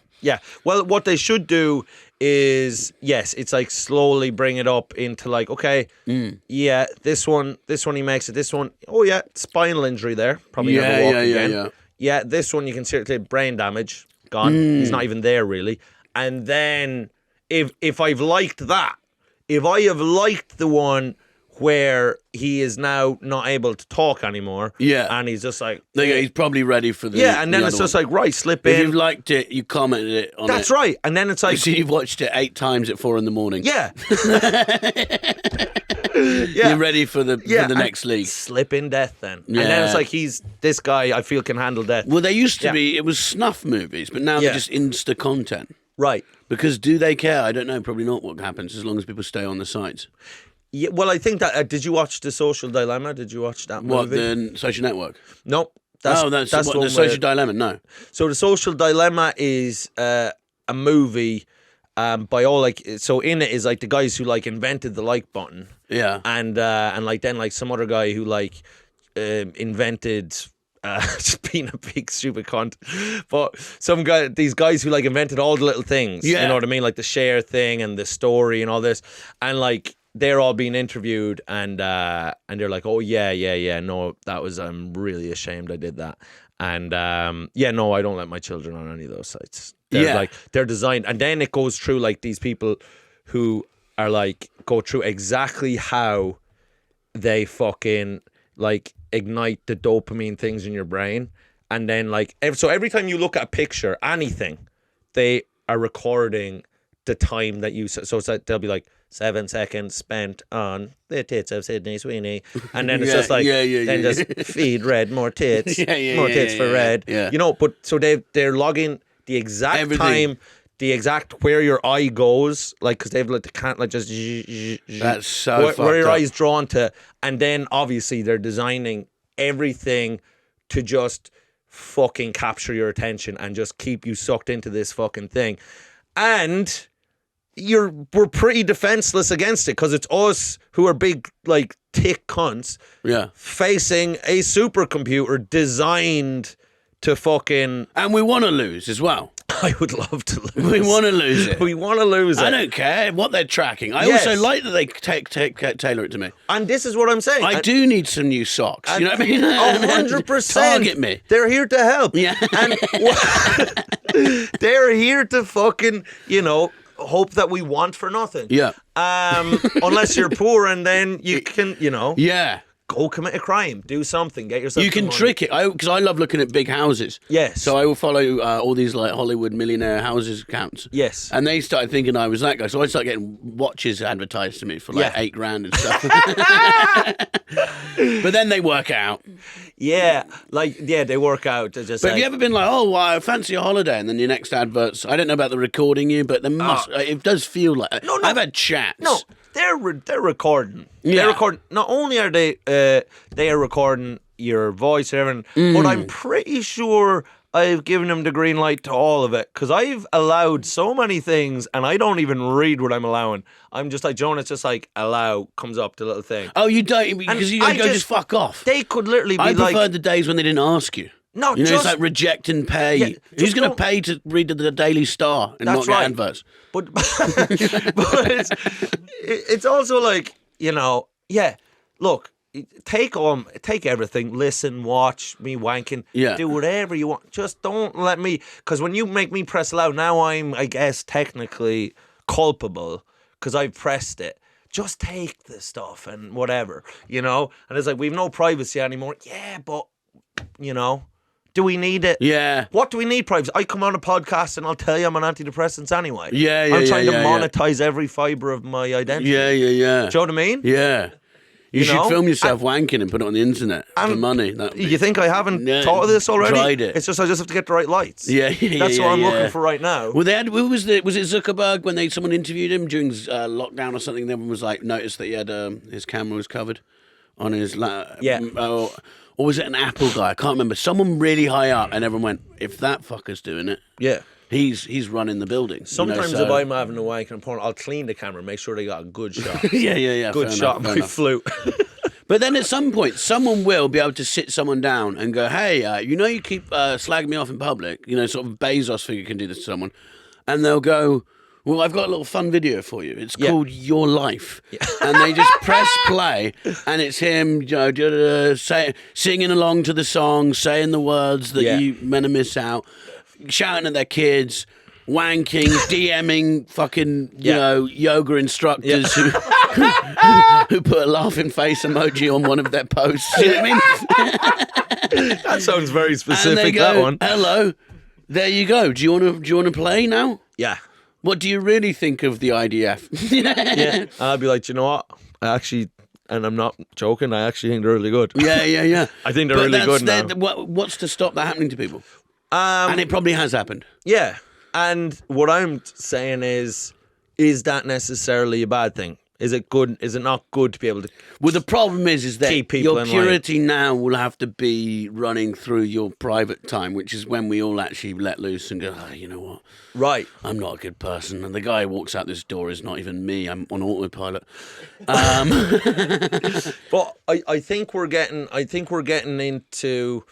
Well, what they should do is, yes, it's like slowly bring it up into like, okay, this one he makes it. This one, spinal injury there. Probably never walk again. Yeah, this one you can seriously brain damage, gone. He's not even there really. And then if I've liked that, if I have liked the one where he is now not able to talk anymore, and he's just like... he's probably ready for the and then it's just like, right, slip in. If you've liked it, you commented it on That's right. And then it's like... So you've watched it 8 times at 4 a.m. Yeah. You're ready for the next league. Slip in death then. Yeah. And then it's like, this guy I feel can handle death. Well, they used to be, it was snuff movies, but now they're just Insta content. Right. Because do they care? I don't know. Probably not what happens as long as people stay on the sites. Yeah, well, I think that... did you watch The Social Dilemma? Did you watch that movie? What, the Social Network? No. That's what, The Social Dilemma, no. So The Social Dilemma is a movie by all, like... So in it is, like, the guys who, like, invented the like button. Yeah. And like, then, like, some other guy who, like, invented... just being a big stupid cunt, but these guys who like invented all the little things, you know what I mean, like the share thing and the story and all this, and like they're all being interviewed, and they're like, oh no, that was, I'm really ashamed I did that, and no, I don't let my children on any of those sites. They're like, they're designed, and then it goes through like these people who are like go through exactly how they fucking like ignite the dopamine things in your brain, and then like so every time you look at a picture, anything, they are recording the time that you, so it's like they'll be like 7 seconds spent on the tits of Sydney Sweeney, and then it's just like then just feed Red more tits, more tits for Red, you know. But so they're logging the exact time, the exact where your eye goes, like, because they've like, they can't like just that's so where your eye's drawn to, and then obviously they're designing everything to just fucking capture your attention and just keep you sucked into this fucking thing, and we're pretty defenseless against it because it's us who are big like tick cunts, facing a supercomputer designed to fucking, and we want to lose as well. I would love to lose. We want to lose it. We want to lose it. I don't care what they're tracking. I also like that they tailor it to me. And this is what I'm saying. I do need some new socks. You know what I mean? 100%. Target me. They're here to help. Yeah. And they're here to fucking, you know, hope that we want for nothing. Yeah. Unless you're poor, and then you can, you know. Yeah. Go commit a crime. Do something. Get yourself. You can trick it. Because I love looking at big houses. Yes. So I will follow all these like Hollywood millionaire houses accounts. Yes. And they started thinking I was that guy. So I started getting watches advertised to me for like $8,000 and stuff. But then they work out. Yeah. Like, they work out. Just have you ever been like, oh, well, I fancy a holiday, and then your next adverts, I don't know about the recording you, but there must, it does feel like, no. I've had chats. No. They're recording. Yeah. They're recording. Not only are they are recording your voice and everything, but I'm pretty sure I've given them the green light to all of it, because I've allowed so many things and I don't even read what I'm allowing. I'm just like, Jonah, it's just like allow, comes up the little thing. Oh, you don't, because you go just fuck off. They could literally be I preferred the days when they didn't ask you. No, you know, it's like reject and pay. Yeah, who's going to pay to read the Daily Star and not get adverts? But it's also like, you know, look, take everything, listen, watch me wanking, do whatever you want. Just don't let me, because when you make me press allow, now I'm, I guess, technically culpable because I've pressed it. Just take the stuff and whatever, you know? And it's like, we've no privacy anymore. Yeah, but, you know, do we need it? Yeah. What do we need privacy? I come on a podcast and I'll tell you I'm on antidepressants anyway. Yeah, I'm trying to monetize every fibre of my identity. Yeah. Do you know what I mean? Yeah. You should film yourself wanking and put it on the internet for money. You think I haven't thought of this already? Tried it. It's just I just have to get the right lights. Yeah, That's what I'm looking for right now. Well, was it Zuckerberg when someone interviewed him during lockdown or something? Everyone was like, noticed that he had his camera was covered on his or was it an Apple guy? I can't remember. Someone really high up, and everyone went, if that fucker's doing it, he's running the building. Sometimes if I'm having a wank and porn, I'll clean the camera, make sure they got a good shot. yeah. Good shot of my flute. But then at some point, someone will be able to sit someone down and go, hey, you keep slagging me off in public. Sort of Bezos figure can do this to someone. And they'll go, well, I've got a little fun video for you. It's called Your Life. Yeah. And they just press play, and it's him singing along to the song, saying the words that you meant to miss out, shouting at their kids, wanking, DMing fucking, yoga instructors who put a laughing face emoji on one of their posts. You know what I mean? That sounds very specific, and they go, that one. Hello, there you go. Do you want to play now? Yeah. What do you really think of the IDF? Yeah. I'll be like, you know what? I actually, and I'm not joking, I actually think they're really good. Yeah. I think they're really good now. What's to stop that happening to people? And it probably has happened. Yeah. And what I'm saying is that necessarily a bad thing? Is it good? Is it not good to be able to? Well, the problem is that keep people your purity now will have to be running through your private time, which is when we all actually let loose and go, oh, you know what? Right. I'm not a good person, and the guy who walks out this door is not even me. I'm on autopilot. But I think we're getting into,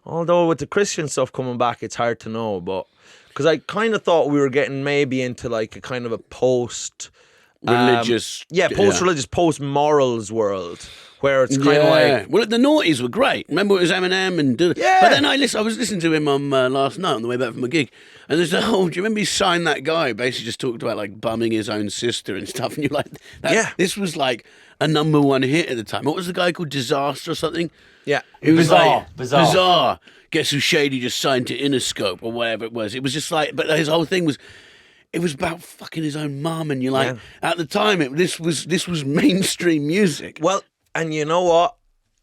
although with the Christian stuff coming back, it's hard to know, but because I kind of thought we were getting maybe into like a kind of a post-religious, post-morals world, where it's kind of like... Well, the noughties were great. Remember, it was Eminem and... Yeah. But then I was listening to him on last night on the way back from a gig, and there's do you remember he signed that guy, basically just talked about like bumming his own sister and stuff, and you're like... This was like a #1 hit at the time. What was the guy called? Disaster or something? Yeah. It was Bizarre. Guess who Shady just signed to Interscope or whatever it was. It was just like... But his whole thing was... It was about fucking his own mum, and you're like, at the time, this was mainstream music. Well, and you know what?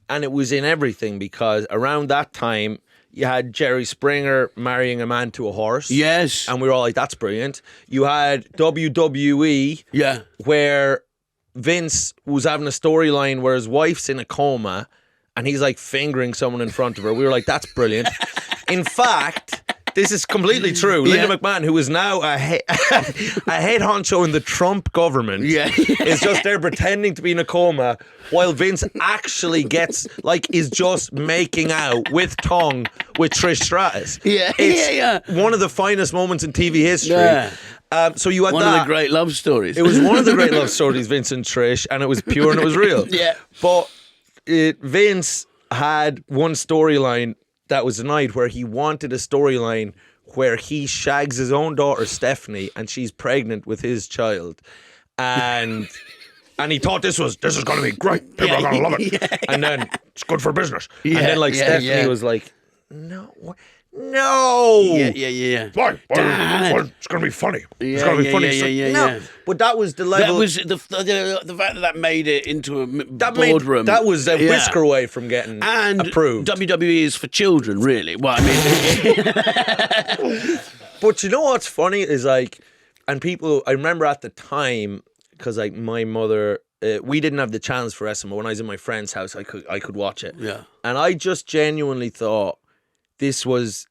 And it was in everything, because around that time, you had Jerry Springer marrying a man to a horse. Yes. And we were all like, that's brilliant. You had WWE, where Vince was having a storyline where his wife's in a coma, and he's like fingering someone in front of her. We were like, that's brilliant. In fact... This is completely true. Linda McMahon, who is now a head honcho in the Trump government, is just there pretending to be in a coma while Vince actually is just making out with tongue with Trish Stratus. It's one of the finest moments in TV history. Yeah. So you had one of the great love stories. It was one of the great love stories, Vince and Trish, and it was pure and it was real. But Vince had one storyline that was a night where he wanted a storyline where he shags his own daughter Stephanie, and she's pregnant with his child, and he thought this is going to be great. People are going to love it, and then it's good for business. And then Stephanie was like, no. Yeah. Why? It's going to be funny. It's going to be funny. Yeah. But that was the level. That was the fact that made it into a boardroom. That was a whisker away from getting approved. WWE is for children, really. Well, I mean, but you know what's funny is and people. I remember at the time, because my mother. We didn't have the chance for wrestling, but when I was in my friend's house, I could watch it. Yeah. And I just genuinely thought this was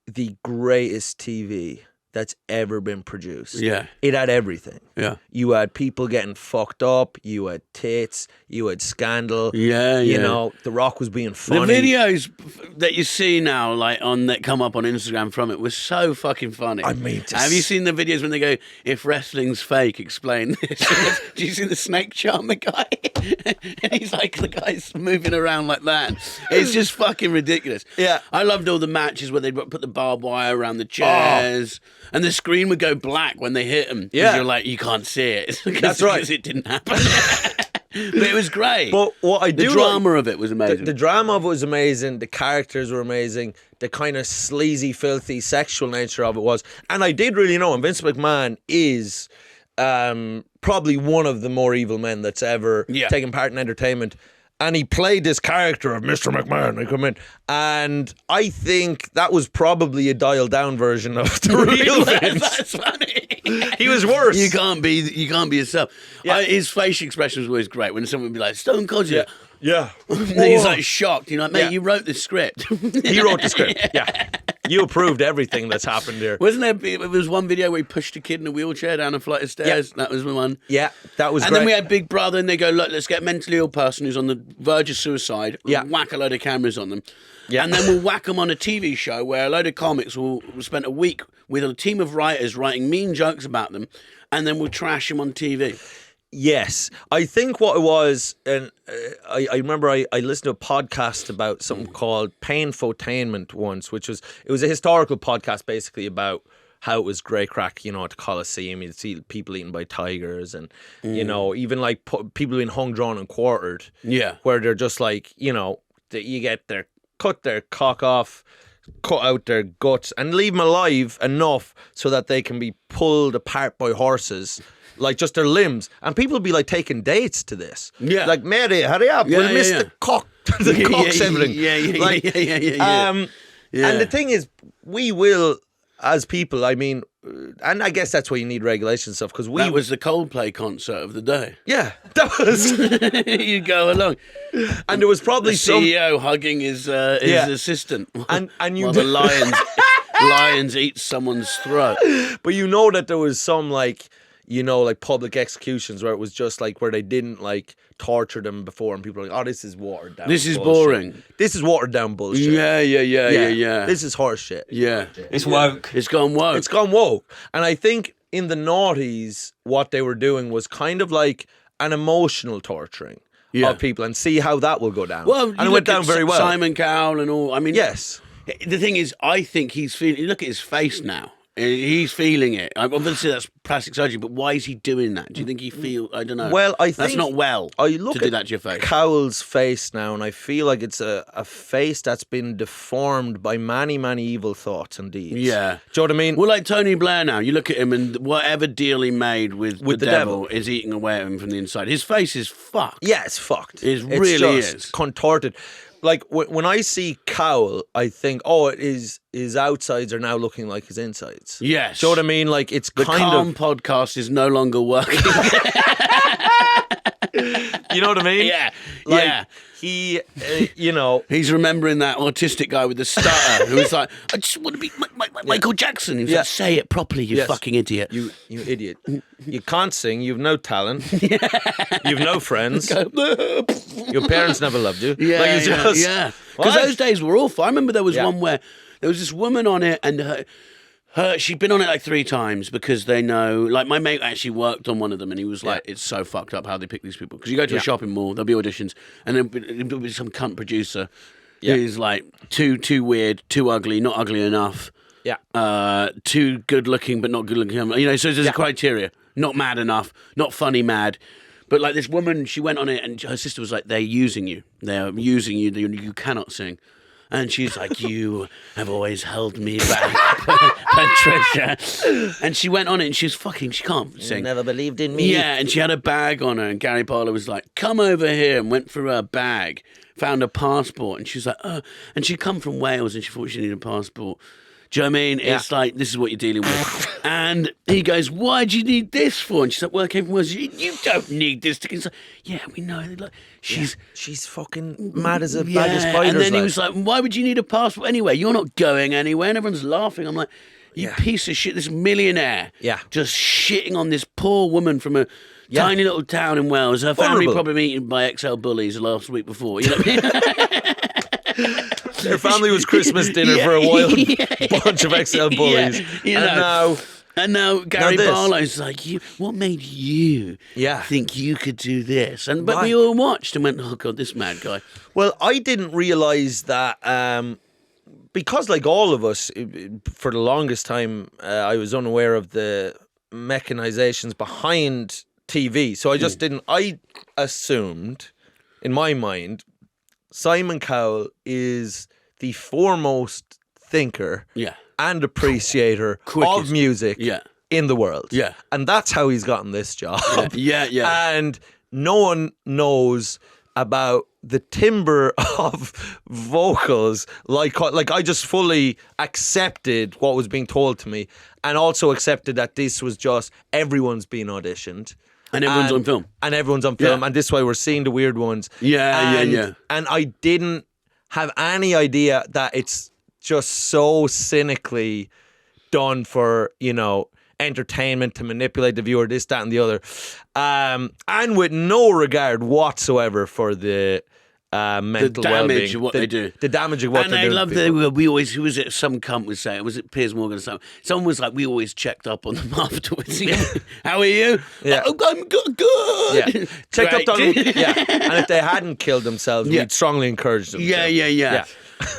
the greatest TV that's ever been produced. Yeah. It had everything. Yeah. You had people getting fucked up, you had tits, you had scandal. Yeah. You know, The Rock was being funny. The videos that you see now, that come up on Instagram from it, was so fucking funny. I mean, have you seen the videos when they go, if wrestling's fake, explain this? Do you see the snake charmer guy? And he's like, the guy's moving around like that. It's just fucking ridiculous. Yeah. I loved all the matches where they'd put the barbed wire around the chairs. And the screen would go black when they hit him. Yeah. You're like, you can't see it. That's right. Because it didn't happen. But it was great. But the drama of it was amazing. The drama of it was amazing. The characters were amazing. The kind of sleazy, filthy, sexual nature of it was. And I did really know, and Vince McMahon is probably one of the more evil men that's ever taken part in entertainment. And he played this character of Mr. McMahon. I come in, and I think that was probably a dialed-down version of the real Vince. That's funny. He was worse. You can't be yourself. Yeah. His facial expression was always great. When someone would be like, "Stone Cold," yeah. He's like shocked. You're like, mate, you wrote the script. He wrote the script. Yeah. You approved everything that's happened here. Wasn't there? There was one video where he pushed a kid in a wheelchair down a flight of stairs. Yep. That was the one. Yeah, that was and great. Then we had Big Brother, and they go, look, let's get a mentally ill person who's on the verge of suicide. Yeah. Whack a load of cameras on them. Yeah. And then we'll whack them on a TV show where a load of comics will spend a week with a team of writers writing mean jokes about them, and then we'll trash them on TV. Yes, I think what it was, and I remember I listened to a podcast about something called Painfotainment once, it was a historical podcast basically about how it was grey crack, at the Colosseum. You'd see people eaten by tigers and, even like people being hung, drawn and quartered. Yeah. Where they're just like, you get cut their cock off, cut out their guts and leave them alive enough so that they can be pulled apart by horses. Like just their limbs, and people would be like taking dates to this. Yeah, like Mary, hurry up, we'll miss the cock, the cock's everything. Yeah. And the thing is, we will, as people. I mean, and I guess that's why you need regulation and stuff because that was the Coldplay concert of the day. Yeah, that was. You go along, and there was probably the CEO hugging his assistant, and you while the lions eat someone's throat. But that there was some like public executions where it was just like where they didn't like torture them before and people were like, oh, this is watered down. This is bullshit. boring. This is watered down bullshit. Yeah. This is horse shit. Yeah. It's woke. It's gone woke. It's gone woke. And I think in the noughties, what they were doing was kind of like an emotional torturing of people and see how that will go down. Well, and it went down very well. Simon Cowell and all. I mean, yes. The thing is, I think he's feeling. Look at his face now. He's feeling it. Obviously, that's plastic surgery, but why is he doing that? Do you think he feel? I don't know. Well, I think that's not well. I look to do that to your face. Cowell's face now, and I feel like it's a face that's been deformed by many, many evil thoughts and deeds. Yeah, do you know what I mean? Well, like Tony Blair now, you look at him, and whatever deal he made with the devil is eating away at him from the inside. His face is fucked. Yeah, it's fucked. It really is contorted. Like when I see Cowell, I think, his outsides are now looking like his insides. Yes. Do you know what I mean? Like it's the kind Calm of podcast is no longer working. You know what I mean? Yeah. Like, yeah. He, he's remembering that autistic guy with the stutter who was like, I just want to be Michael Jackson. He was like, say it properly, you fucking idiot. You idiot. You can't sing. You've no talent. You've no friends. Your parents never loved you. Yeah, Because those days were awful. I remember there was one where there was this woman on it and she'd been on it like 3 times because they know, like my mate actually worked on one of them and he was like, it's so fucked up how they pick these people. Because you go to a shopping mall, there'll be auditions and there'll be some cunt producer who's like too weird, too ugly, not ugly enough. Yeah. Too good looking, but not good looking. So there's a criteria. Not mad enough, not funny mad. But like this woman, she went on it and her sister was like, they're using you. They're using you. You cannot sing. And she's like, you have always held me back, Patricia. And she went on it and she can't sing. You never believed in me. Yeah, and she had a bag on her and Gary Barlow was like, come over here, and went through her bag, found a passport. And she was like, and she'd come from Wales and she thought she needed a passport. Do you know what I mean? Yeah. It's like, this is what you're dealing with. And he goes, why do you need this for? And she's like, well, I came from Wales. You don't need this. He's like, yeah, we know. Like, she's fucking mad as a bag of spiders. And then he was like, why would you need a passport anyway? You're not going anywhere. And everyone's laughing. I'm like, you piece of shit, this millionaire. Yeah. Just shitting on this poor woman from a tiny little town in Wales. Her family probably eaten by XL bullies last week before. You know what I mean? Their family was Christmas dinner for a wild bunch of XL bullies. And now Gary Barlow's like, what made you think you could do this? But we all watched and went, oh, God, this mad guy. Well, I didn't realise that because like all of us, for the longest time, I was unaware of the mechanizations behind TV. So I just didn't, I assumed, in my mind, Simon Cowell is the foremost thinker and appreciator of music in the world. Yeah. And that's how he's gotten this job. Yeah. And no one knows about the timbre of vocals. Like I just fully accepted what was being told to me and also accepted that this was just everyone's being auditioned. And everyone's on film. And everyone's on film. And this is why we're seeing the weird ones. Yeah. And I didn't have any idea that it's just so cynically done for, entertainment, to manipulate the viewer, this, that, and the other, and with no regard whatsoever for the mental damage well-being, of what they do, the damage of what and they do. And I love that we always. Who was it? Some cunt was saying. Was it Piers Morgan or something? Someone was like, we always checked up on them afterwards. How are you? Yeah. Oh, I'm good. Yeah, checked up on them. Yeah, and if they hadn't killed themselves, we'd strongly encourage them. Yeah.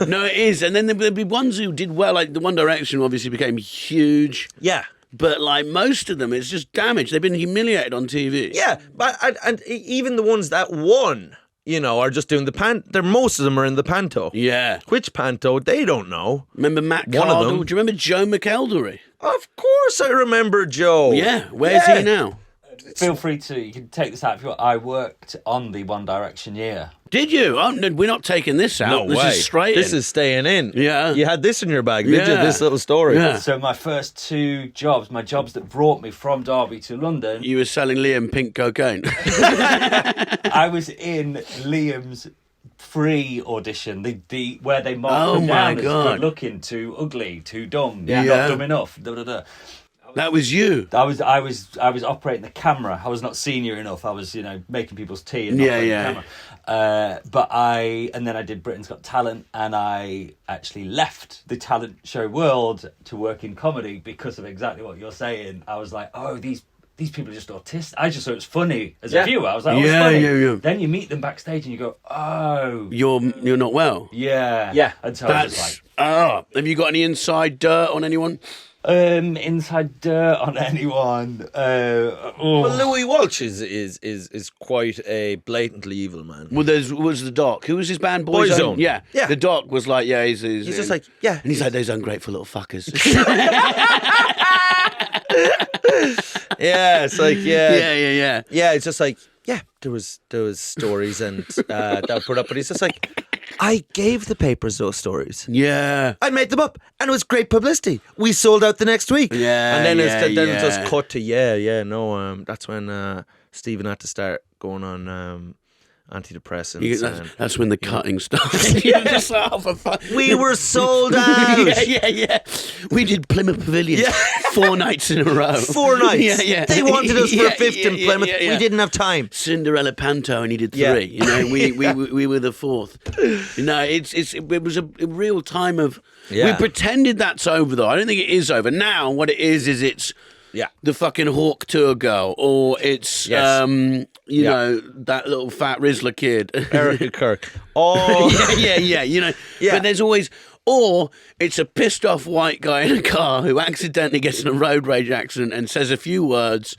No, it is. And then there'd be ones who did well, like the One Direction obviously became huge. Yeah. But like most of them, it's just damage. They've been humiliated on TV. Yeah, but and even the ones that won, are just doing the most of them are in the panto. Yeah. Which panto? They don't know. Remember Matt One of Cardle? them. Do you remember Joe McElderry? Of course I remember Joe. Yeah. Where's he now? Feel free you can take this out if you want. I worked on the One Direction year. Did you? Oh, no, we're not taking this out. No this way. is straight This in. is staying in. Yeah. You had this in your bag, did you? This little story. Yeah. So my first 2 jobs, my jobs that brought me from Derby to London, You were selling Liam pink cocaine. I was in Liam's free audition, the where they marked them down as good looking, too ugly, too dumb, not dumb enough. That was you. I was operating the camera. I was not senior enough. I was, making people's tea and operating the camera. And then I did Britain's Got Talent, and I actually left the talent show world to work in comedy because of exactly what you're saying. I was like, oh, these people are just autistic. I just thought it was funny as a viewer. I was like, oh, it's funny. Yeah. Then you meet them backstage and you go, oh, You're not well. yeah. And so I was just like, have you got any inside dirt on anyone? inside dirt on anyone. Well, Louis Walsh is quite a blatantly evil man. Well, was the Doc. Who was his band? Boyzone. Yeah. Yeah. The Doc was like, he's just like, yeah. And he's like, those ungrateful little fuckers. Yeah, it's like, Yeah. Yeah, it's just like, there was stories and that were put up, but he's just like, I gave the papers those stories. Yeah. I made them up, and it was great publicity. We sold out the next week. Yeah, and then yeah. it's just cut to that's when Stephen had to start going on antidepressants. That's when the cutting started. You're just like, oh, for fun. We were sold out. Yeah. We did Plymouth Pavilion 4 nights in a row. 4 nights. Yeah. They wanted us for a fifth in Plymouth. Yeah. We didn't have time. Cinderella Panto, and he did 3. Yeah. You know, we were the 4th. You know, it was a real time of. Yeah. We pretended that's over though. I don't think it is over now. What it is it's. Yeah. The fucking Hawk Tour girl, or it's you know, that little fat Rizzler kid, Erica Kirk. Oh, yeah. You know, but there's always, or it's a pissed off white guy in a car who accidentally gets in a road rage accident and says a few words.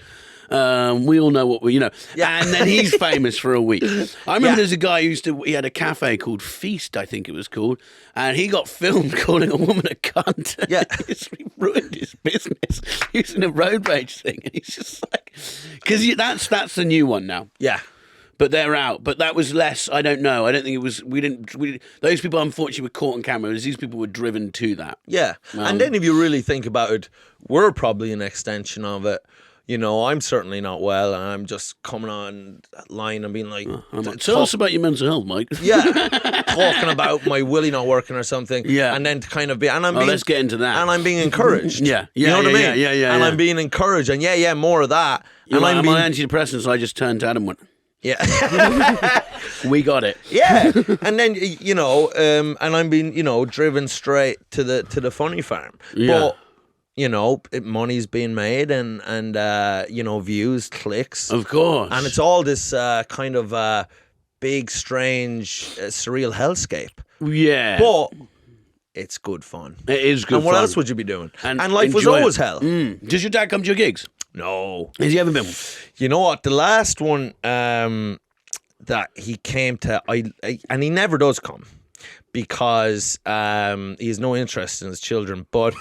We all know what and then he's famous for a week. I remember there's a guy who he had a cafe called Feast, I think it was called, and he got filmed calling a woman a cunt. Yeah. He ruined his business. He was in a road rage thing, and he's just like, because that's the new one now. Yeah. But they're out. But that was less. I don't know. I don't think it was. Those people, unfortunately, were caught on camera. These people were driven to that. Yeah. And then if you really think about it, we're probably an extension of it. You know, I'm certainly not well, and I'm just coming online and being like... Tell us about your mental health, Mike. Yeah, talking about my willy not working or something. Yeah. And then to kind of be... And I'm being, let's get into that. And I'm being encouraged. Yeah. You know what I mean? Yeah. And I'm being encouraged, and more of that. You're and like, I'm I'm on antidepressants, so I just turned to Adam and went... Yeah. We got it. Yeah. And then, and I'm being, driven straight to the funny farm. Yeah. But... money's being made and views, clicks. Of course. And it's all this kind of big, strange, surreal hellscape. Yeah. But it's good fun. It is good And what fun. else would you be doing? And life was enjoy always it. hell. Does your dad come to your gigs? No. Has he ever been? You know what? The last one that he came to, and he never does come. Because he has no interest in his children, but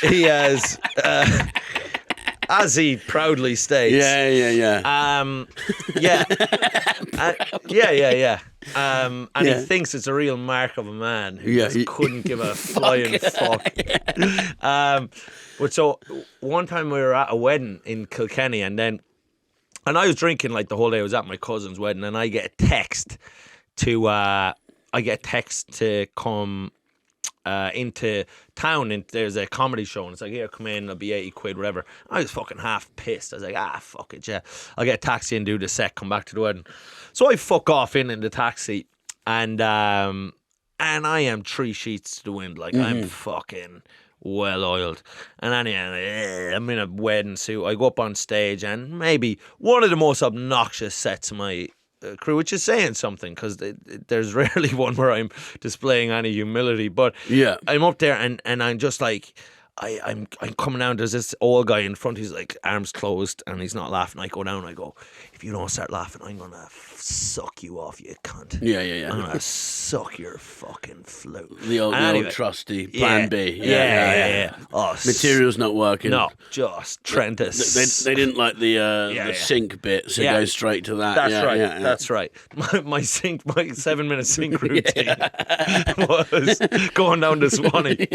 he has, as he proudly states, Yeah. yeah, and he thinks it's a real mark of a man who just couldn't give a flying fuck. But so one time we were at a wedding in Kilkenny, and I was drinking like the whole day. I was at my cousin's wedding, and I get a text to come into town, and there's a comedy show, and it's like, here, come in, it'll be 80 quid, whatever. I was fucking half pissed. I was like, fuck it, yeah. I'll get a taxi and do the set, come back to the wedding. So I fuck off in the taxi, and I am 3 sheets to the wind. Like, I'm fucking well oiled. And anyway, I'm in a wedding suit. I go up on stage, and maybe one of the most obnoxious sets of my crew, which is saying something, because there's rarely one where I'm displaying any humility. But I'm up there, and I'm just like, I'm coming down. There's this old guy in front. He's like arms closed, and he's not laughing. I go down. I go, if you don't start laughing, I'm gonna suck you off, you cunt. Yeah. I'm gonna suck your fucking float. The old trusty plan B. Yeah. Oh, material's not working. No, just trying to. They didn't like the sync bit, so go straight to that. That's right. That's right. My 7-minute sync routine was going down to Swanee,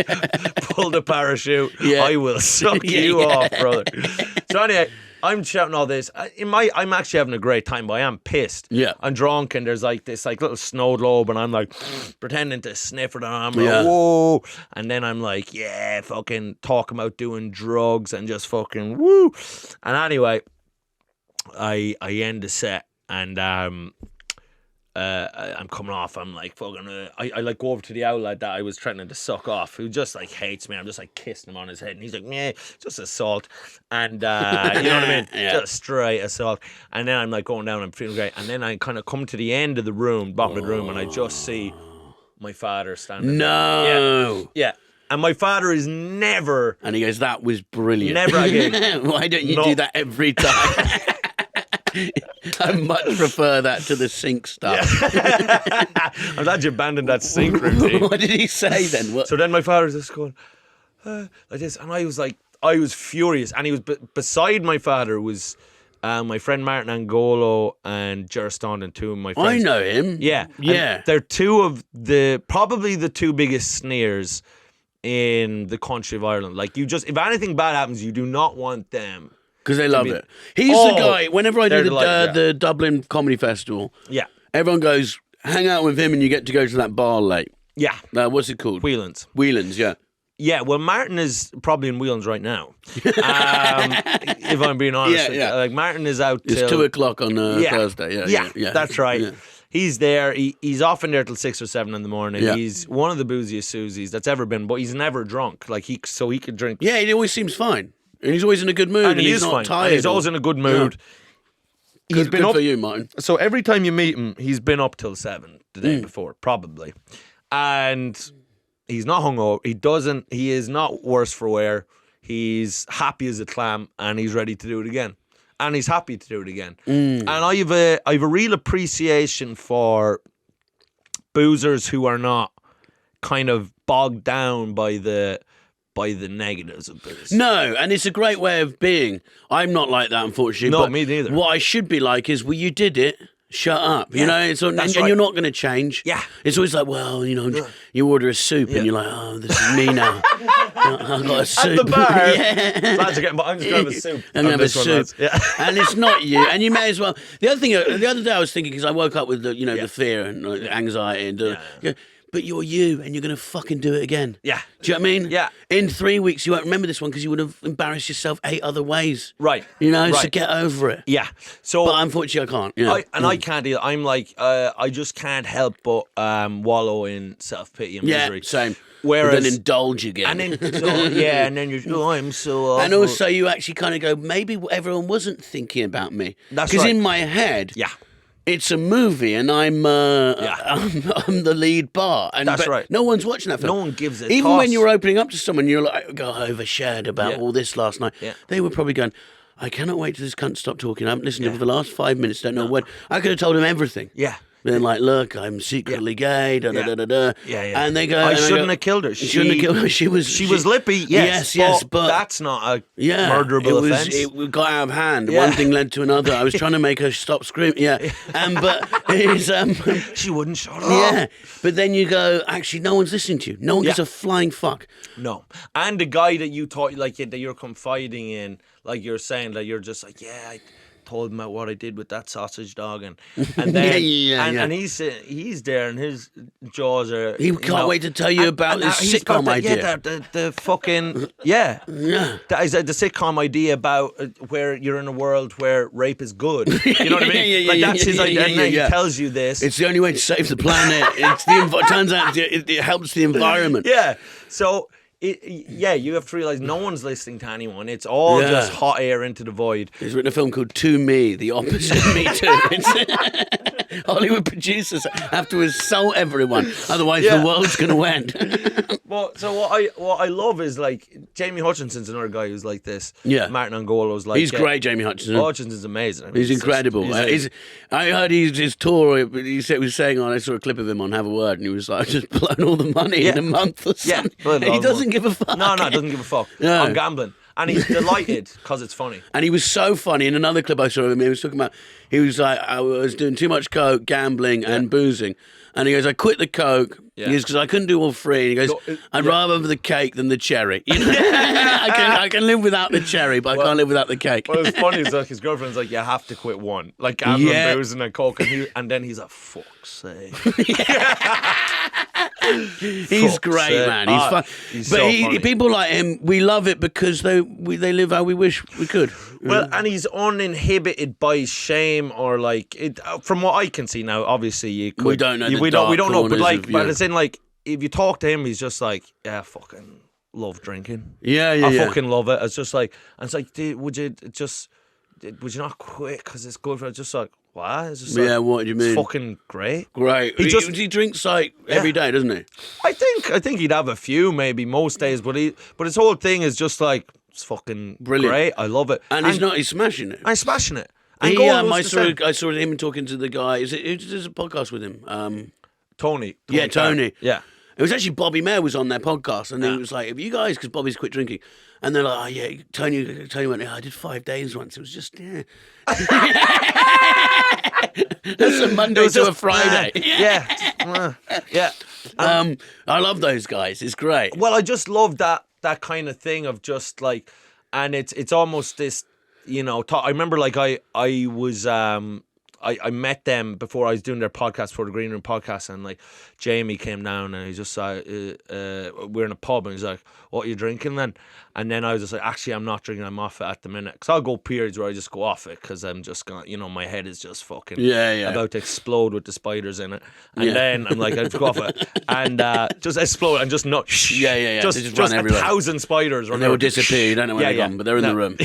pull the parachute. I will suck you off, brother. So anyway, I'm shouting all this. I'm actually having a great time, but I am pissed. Yeah. I'm drunk, and there's like this like little snow globe, and I'm like pretending to sniff it, and I'm like, whoa. And then I'm like, fucking talking about doing drugs and just fucking woo. And anyway, I end the set, and I'm coming off. I'm like fucking. I like go over to the outlet that I was threatening to suck off, who just like hates me. I'm just like kissing him on his head, and he's like, "Meh, just assault," and you know what I mean, just straight assault. And then I'm like going down. I'm feeling great, and then I kind of come to the end of the room, bottom of the room, and I just see my father standing. No. Yeah. And my father is never. And he goes, "That was brilliant." Never again. Why don't you do that every time? I much prefer that to the sync stuff. I'm glad you abandoned that sync routine. What did he say then? What? So then my father's just going like this, and I was furious. And he was beside my father was my friend Martin Angolo and Ger Stondon, 2 of my friends. I know him. Yeah. And they're 2 of probably the 2 biggest sneers in the country of Ireland. Like, if anything bad happens, you do not want them. Because they love it. He's the guy, whenever I do the Dublin Comedy Festival, everyone goes, hang out with him and you get to go to that bar late. Yeah. What's it called? Whelan's. Whelan's, yeah. Yeah, well, Martin is probably in Whelan's right now. If I'm being honest. Yeah. Like, Martin is out till... It's 2 o'clock on Thursday. Yeah, that's right. Yeah. He's there. He's often there till 6 or 7 in the morning. Yeah. He's one of the booziest Susies that's ever been, but he's never drunk. Like, he could drink... Yeah, he always seems fine. And he's always in a good mood. And he's not fine. tired. And he's always in a good mood. Yeah. He's been good up for you, Martin. So every time you meet him, he's been up till 7 the day before, probably. And he's not hungover. He is not worse for wear. He's happy as a clam, and he's ready to do it again. And he's happy to do it again. And I have a real appreciation for boozers who are not kind of bogged down by the negatives of booze. No, and it's a great way of being. I'm not like that, unfortunately. No, but me neither. What I should be like is, well, you did it. Shut up. You know, and you're not going to change. Yeah. It's always like, well, you order a soup and you're like, oh, this is me now. I've got a soup. At the bar. Lads are getting, I'm just going to have a soup. I'm going to have a soup. And it's not you. And you may as well. The other day I was thinking, because I woke up with the fear and anxiety and but you're you, and you're going to fucking do it again. Yeah. Do you know what I mean? Yeah. In 3 weeks, you won't remember this one because you would have embarrassed yourself 8 other ways. Right. So get over it. Yeah. So, but unfortunately, I can't. Yeah. I can't either. I'm like, I just can't help but wallow in self-pity and misery. Yeah, same. Whereas, then indulge again. And then, and then you're, I'm so awful. And also, you actually kind of go, maybe everyone wasn't thinking about me. That's right. Because in my head... Yeah. It's a movie, and I'm the lead bar. And that's right. No one's watching that film. No one gives a Even toss. when you're opening up to someone, you're like, I overshared about all this last night. Yeah. They were probably going, I cannot wait till this cunt stop talking. I haven't listened to him for the last 5 minutes. Don't know when. I could have told him everything. Yeah. Then like, look, I'm secretly gay. Da, da, da, da, da. Yeah, yeah. And they go, I shouldn't have killed her. Shouldn't have killed her. She was lippy. Yes, but that's not a murderable offense. It got out of hand. One thing led to another. I was trying to make her stop screaming. Yeah, but it's she wouldn't shut up. Yeah, but then you go, actually, no one's listening to you. No one gives a flying fuck. No, and the guy that you thought that you're confiding in, like you're saying that you're just like, told him about what I did with that sausage dog, and then and he's there, and his jaws are. He can't wait to tell you about this sitcom idea. Yeah, the fucking yeah. That is the sitcom idea about where you're in a world where rape is good. You know what I mean? That's his idea, and then he tells you this. It's the only way to save the planet. Turns out it helps the environment. Yeah. So. You have to realize no one's listening to anyone. It's all just hot air into the void. He's written a film called To Me, the opposite of Me Too. Hollywood producers have to insult everyone, otherwise the world's going to end. Well, so what I love is like Jamie Hutchinson's another guy who's like this. Yeah, Martin Angolo's like he's great. Jamie Hutchinson. Hutchinson's amazing. I mean, he's incredible. I heard his tour. He was saying I saw a clip of him on Have a Word, and he was like, "I've just blown all the money in a month or something." Yeah, he doesn't give a fuck. No, doesn't give a fuck. Yeah. I'm gambling. And he's delighted because it's funny. And he was so funny. In another clip I saw of him, he was talking about, he was like, I was doing too much coke, gambling and boozing. And he goes, I quit the coke because I couldn't do all three. And he goes, I'd rather have the cake than the cherry. You know? I can live without the cherry, but I can't live without the cake. Well, it's funny is like his girlfriend's like, you have to quit one. Like gambling, boozing and coke. And then he's like, fuck's sake. He's great, man. He's fun. He's so funny. People like him, we love it because they live how we wish we could. Well, and he's uninhibited by shame or like it. From what I can see now, obviously you could. We don't know. We don't know. But like, but it's in like if you talk to him, he's just like, yeah, fucking love drinking. I fucking love it. It's just like, and it's like, dude, would you not quit because it's good for? It's just like. What? It's just like, what do you mean? It's fucking great. Great. He drinks like every day, doesn't he? I think he'd have a few maybe most days, but his whole thing is just like it's fucking brilliant. Great. I love it. And he's smashing it. I'm smashing it. And I saw him talking to the guy. There's a podcast with him. Tony. Yeah, Tony. Yeah. It was actually Bobby Mayer was on their podcast, and he was like, "Have you guys?" Because Bobby's quit drinking, and they're like, "Oh yeah." Tony went, I did 5 days once. It was just That's a Monday to a Friday. Yeah. I love those guys. It's great. Well, I just love that kind of thing of just like, and it's almost this, you know. I remember like I was. I met them before I was doing their podcast for the Green Room podcast, and like Jamie came down and he's just like, we're in a pub and he's like, what are you drinking then? And then I was just like, actually I'm not drinking, I'm off it at the minute, because I'll go periods where I just go off it because I'm just going, you know, my head is just fucking about to explode with the spiders in it, and then I'm like, I just go off it and just explode and just not just run everywhere. 1,000 spiders and they will disappear. You don't know where they're gone, but they're in the room.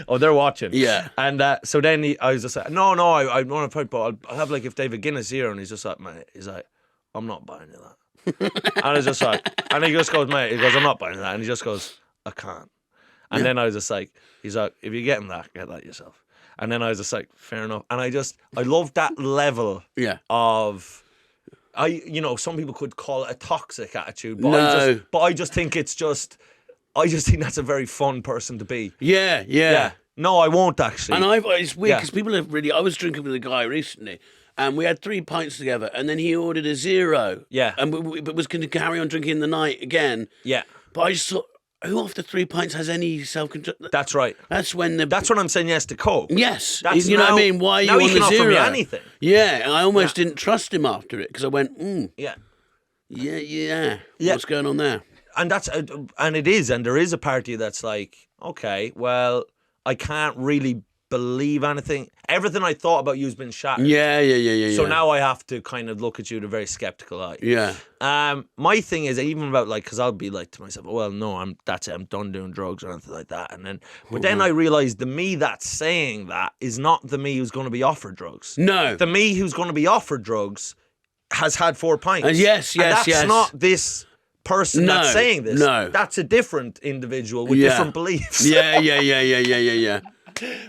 Oh, they're watching. Yeah. And so then I was just like, no, I want to fight, but I'll have like if David Guinness here, and he's just like, mate, he's like, I'm not buying you that. And I was just like, and he just goes, mate, he goes, I'm not buying that, and he just goes, I can't. And then I was just like, he's like, if you're getting that, get that yourself. And then I was just like, fair enough. And I love that level of. Some people could call it a toxic attitude, but I just think it's just. I just think that's a very fun person to be. Yeah. No, I won't actually. And it's weird because people have really. I was drinking with a guy recently, and we had 3 pints together, and then he ordered a 0. Yeah. And but was going to carry on drinking the night again. Yeah. But I just thought, who after 3 pints has any self-control? That's right. That's when I'm saying yes to coke. Yes. You know what I mean? Why are you on the 0? Now he can offer me anything. Yeah. I almost didn't trust him after it because I went, Yeah. What's going on there? And there is a part of you that's like, okay, well, I can't really believe anything. Everything I thought about you has been shattered. Yeah. So now I have to kind of look at you with a very skeptical eye. Yeah. My thing is even about like, because I'll be like to myself, well, no, that's it. I'm done doing drugs or anything like that. And then I realize the me that's saying that is not the me who's going to be offered drugs. No. The me who's going to be offered drugs has had 4 pints. Yes. That's not this person that's saying this. No. That's a different individual with different beliefs. Yeah.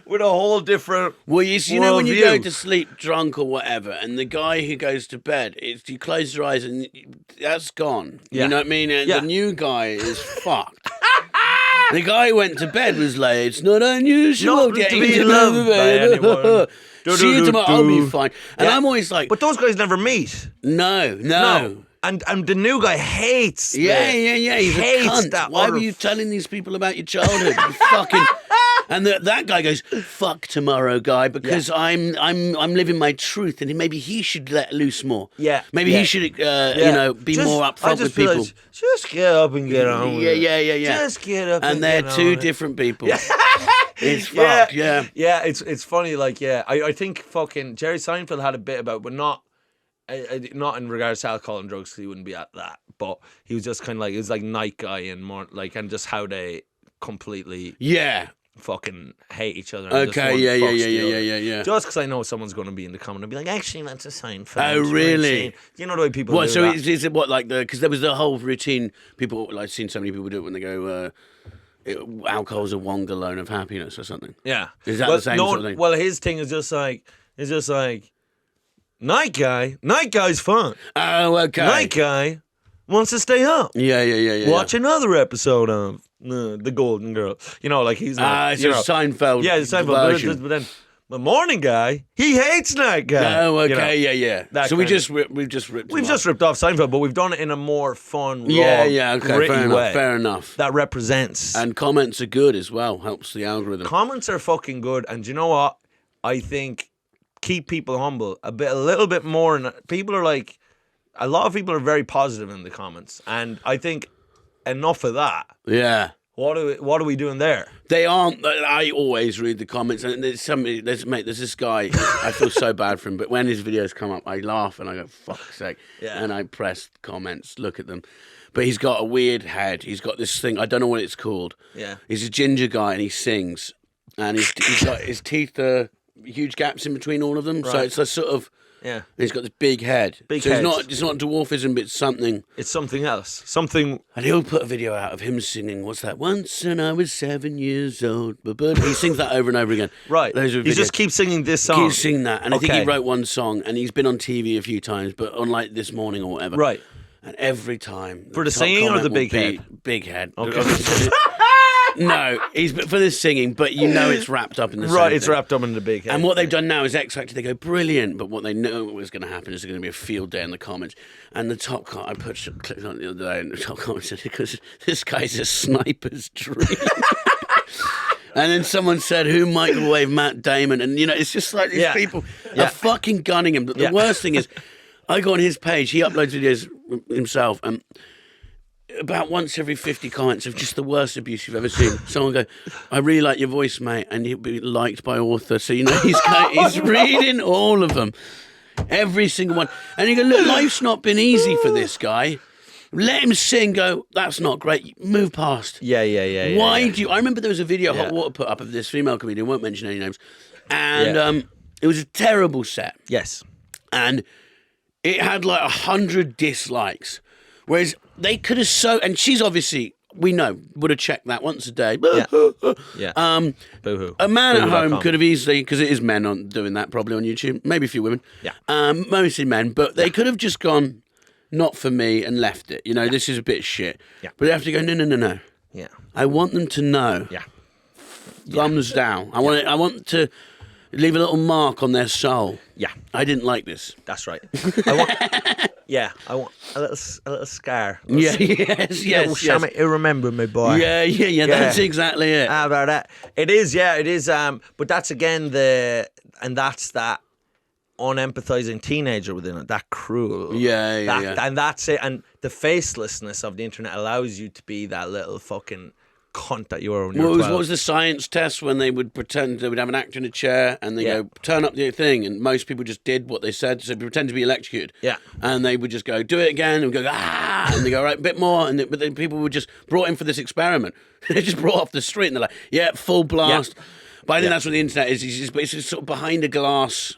With a whole different Well, you know when you go to sleep drunk or whatever, and the guy who goes to bed, you close your eyes and that's gone. Yeah. You know what I mean? And the new guy is fucked. The guy who went to bed was like, it's not unusual getting to loved by anyone. See you tomorrow, I'll be fine. And I'm always like... But those guys never meet. No. And the new guy hates Yeah, he's a cunt. Why were you telling these people about your childhood? You fucking... And that guy goes, "Fuck tomorrow, guy," because I'm living my truth, and maybe he should let loose more. Yeah, maybe he should, be more upfront with people. Like, just get up and get on. Yeah. Just get up. And they're two different people. It's fucked. Yeah. It's funny. Like, I think fucking Jerry Seinfeld had a bit about, but not in regards to alcohol and drugs, because he wouldn't be at that. But he was just kind of like, it was like Night Guy and more like, and just how they completely fucking hate each other. And okay, yeah. Just because I know someone's going to be in the comment and be like, actually, that's a Seinfeld. Oh, really? You know the way people what, do so that. Is it what, like, because there was the whole routine, people, like, I've seen so many people do it when they go, alcohol's a one gallon of happiness or something. Yeah. Is that the same sort of thing? Well, his thing is just like, Night Guy's fun. Oh, okay. Night Guy wants to stay up. Yeah. Watch another episode of The Golden Girl. You know, like he's not. It's a Seinfeld. Yeah, it's Seinfeld. But then the morning guy, he hates Night Guy. Oh, okay, you know, So we've just ripped off Seinfeld, but we've done it in a more fun, raw, okay, gritty way. Fair enough. That represents. And comments are good as well. Helps the algorithm. Comments are fucking good, and do you know what? I think keep people humble a little bit more. And people are like, a lot of people are very positive in the comments, and I think enough of that. Yeah. What are we doing there? They aren't. I always read the comments, and there's this guy. I feel so bad for him, but when his videos come up, I laugh and I go, "Fuck's sake!" Yeah. And I press comments, look at them. But he's got a weird head. He's got this thing. I don't know what it's called. Yeah. He's a ginger guy, and he sings, and he's got his teeth are huge gaps in between all of them. Right. So it's a sort of. Yeah. He's got this big head. Big head. It's not dwarfism, but it's something. It's something else. Something. And he'll put a video out of him singing, what's that? Once and I was 7 years old. But he sings that over and over again. Right. Those are he just keeps singing this song. Keeps singing that. And I think he wrote one song, and he's been on TV a few times, but on like This Morning or whatever. Right. And every time. For the singing or the big head? Big head. Okay. No, he's for the singing, but you know it's wrapped up in the same Right, it's thing. wrapped up in the big head. And what they've done now is X Factor. They go, brilliant, but what they know was going to happen is there's going to be a field day in the comments. And the top comment, I clicked on it the other day, and the top comment said, because this guy's a sniper's dream. And then someone said, who microwave Matt Damon? And, you know, it's just like these people are fucking gunning him. But the worst thing is, I go on his page, he uploads videos himself, and about once every 50 comments of just the worst abuse you've ever seen. Someone go, I really like your voice, mate, and he'll be liked by author. So, you know, he's reading all of them. Every single one. And you go, look, life's not been easy for this guy. Let him sing, go, that's not great. Move past. Yeah. Why do you... I remember there was a video Hot Water put up of this female comedian, won't mention any names, and it was a terrible set. Yes. And it had like 100 dislikes. Whereas they could have and she's obviously, we know, would have checked that once a day. Yeah. Boo-hoo. A man at home Boo-hoo.com. could have easily, because it is men on doing that probably on YouTube, maybe a few women. Yeah. Mostly men, but they could have just gone, not for me, and left it. You know, this is a bit shit. Yeah. But they have to go, no. Yeah. I want them to know. Yeah. Thumbs down. I want to leave a little mark on their soul. Yeah. I didn't like this. That's right. I want a little scar. Yes. Something to remember me, boy. Yeah. That's exactly it. How about that? It is. But that's again that's that unempathizing teenager within it. That cruel. Yeah. And that's it. And the facelessness of the internet allows you to be that little fucking cunt that you were when you were 12. What was the science test when they would pretend they would have an actor in a chair and they go, turn up the thing, and most people just did what they said, so pretend to be electrocuted. Yeah. And they would just go, do it again, and go, and they go, right, a bit more, but then people were just brought in for this experiment. They just brought off the street, and they're like, full blast. Yeah. But I think that's what the internet is. It's just sort of behind a glass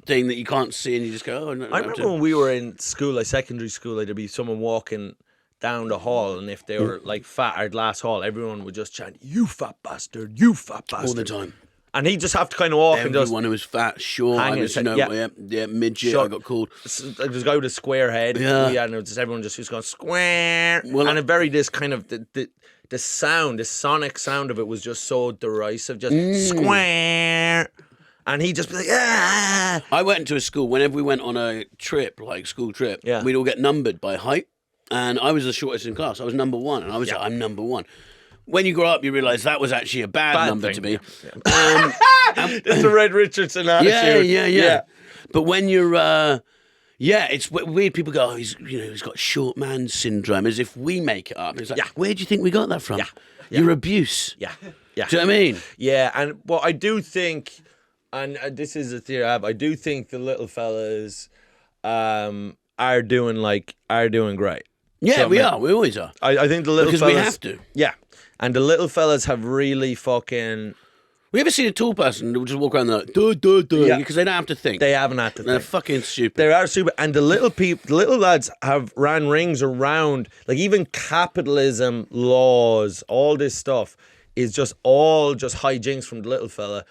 thing that you can't see, and you just go, oh, no. I remember when we were in school, like secondary school, there'd be someone walking down the hall, and if they were like fat or glass hall, everyone would just chant, you fat bastard, you fat bastard. All the time. And he'd just have to kind of walk and just... Everyone who was fat, short, I was, midget, I got called. There's a guy with a square head. Yeah, and everyone just was going, square. Well, and this kind of... The sound, the sonic sound of it was just so derisive, just square. And he'd just be like, ah. I went to a school, whenever we went on a trip, like school trip, we'd all get numbered by height. And I was the shortest in class. I was number one. And I was like, I'm number one. when you grow up, you realise that was actually a bad number to be. That's a Red Richardson attitude. Yeah. But when you're, it's weird. People go, he's got short man syndrome, as if we make it up. It's like, where do you think we got that from? Your abuse. Yeah. Do you know what I mean? Yeah, and what I do think, and this is a theory I have, I do think the little fellas are doing great. Yeah, we are. We always are. I think the little fellas... Because we have to. Yeah. And the little fellas have really fucking... We ever seen a tall person who just walk around like, because they don't have to think. They haven't had to think. They're fucking stupid. They are stupid. And the little lads have ran rings around, like even capitalism laws, all this stuff is just hijinks from the little fella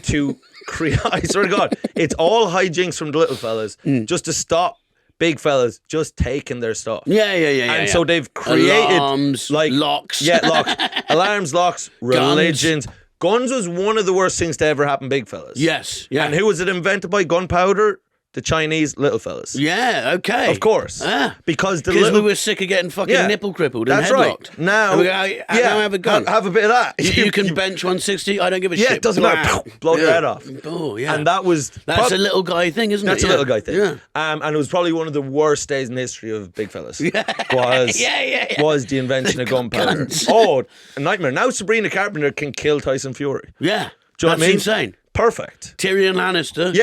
to create... I swear to God, it's all hijinks from the little fellas just to stop big fellas just taking their stuff. Yeah. And so they've created... Alarms, locks. Yeah, locks. Alarms, locks, religions... Guns was one of the worst things to ever happen, big fellas. Yes, yeah. And who was it invented by? Gunpowder? The Chinese little fellas. Yeah, okay. Of course. Because we were sick of getting fucking nipple crippled and headlocked. Right. Now, now have a gun. Have a bit of that. You can bench 160. I don't give a shit. Yeah, it doesn't matter. Blow your head off. Oh, yeah. And that's a little guy thing, isn't it? That's a little guy thing. Yeah. And it was probably one of the worst days in the history of big fellas. Was the invention of gunpowder. Guns. Oh, a nightmare. Now Sabrina Carpenter can kill Tyson Fury. Yeah. Do you know what I mean? Insane. Perfect. Tyrion Lannister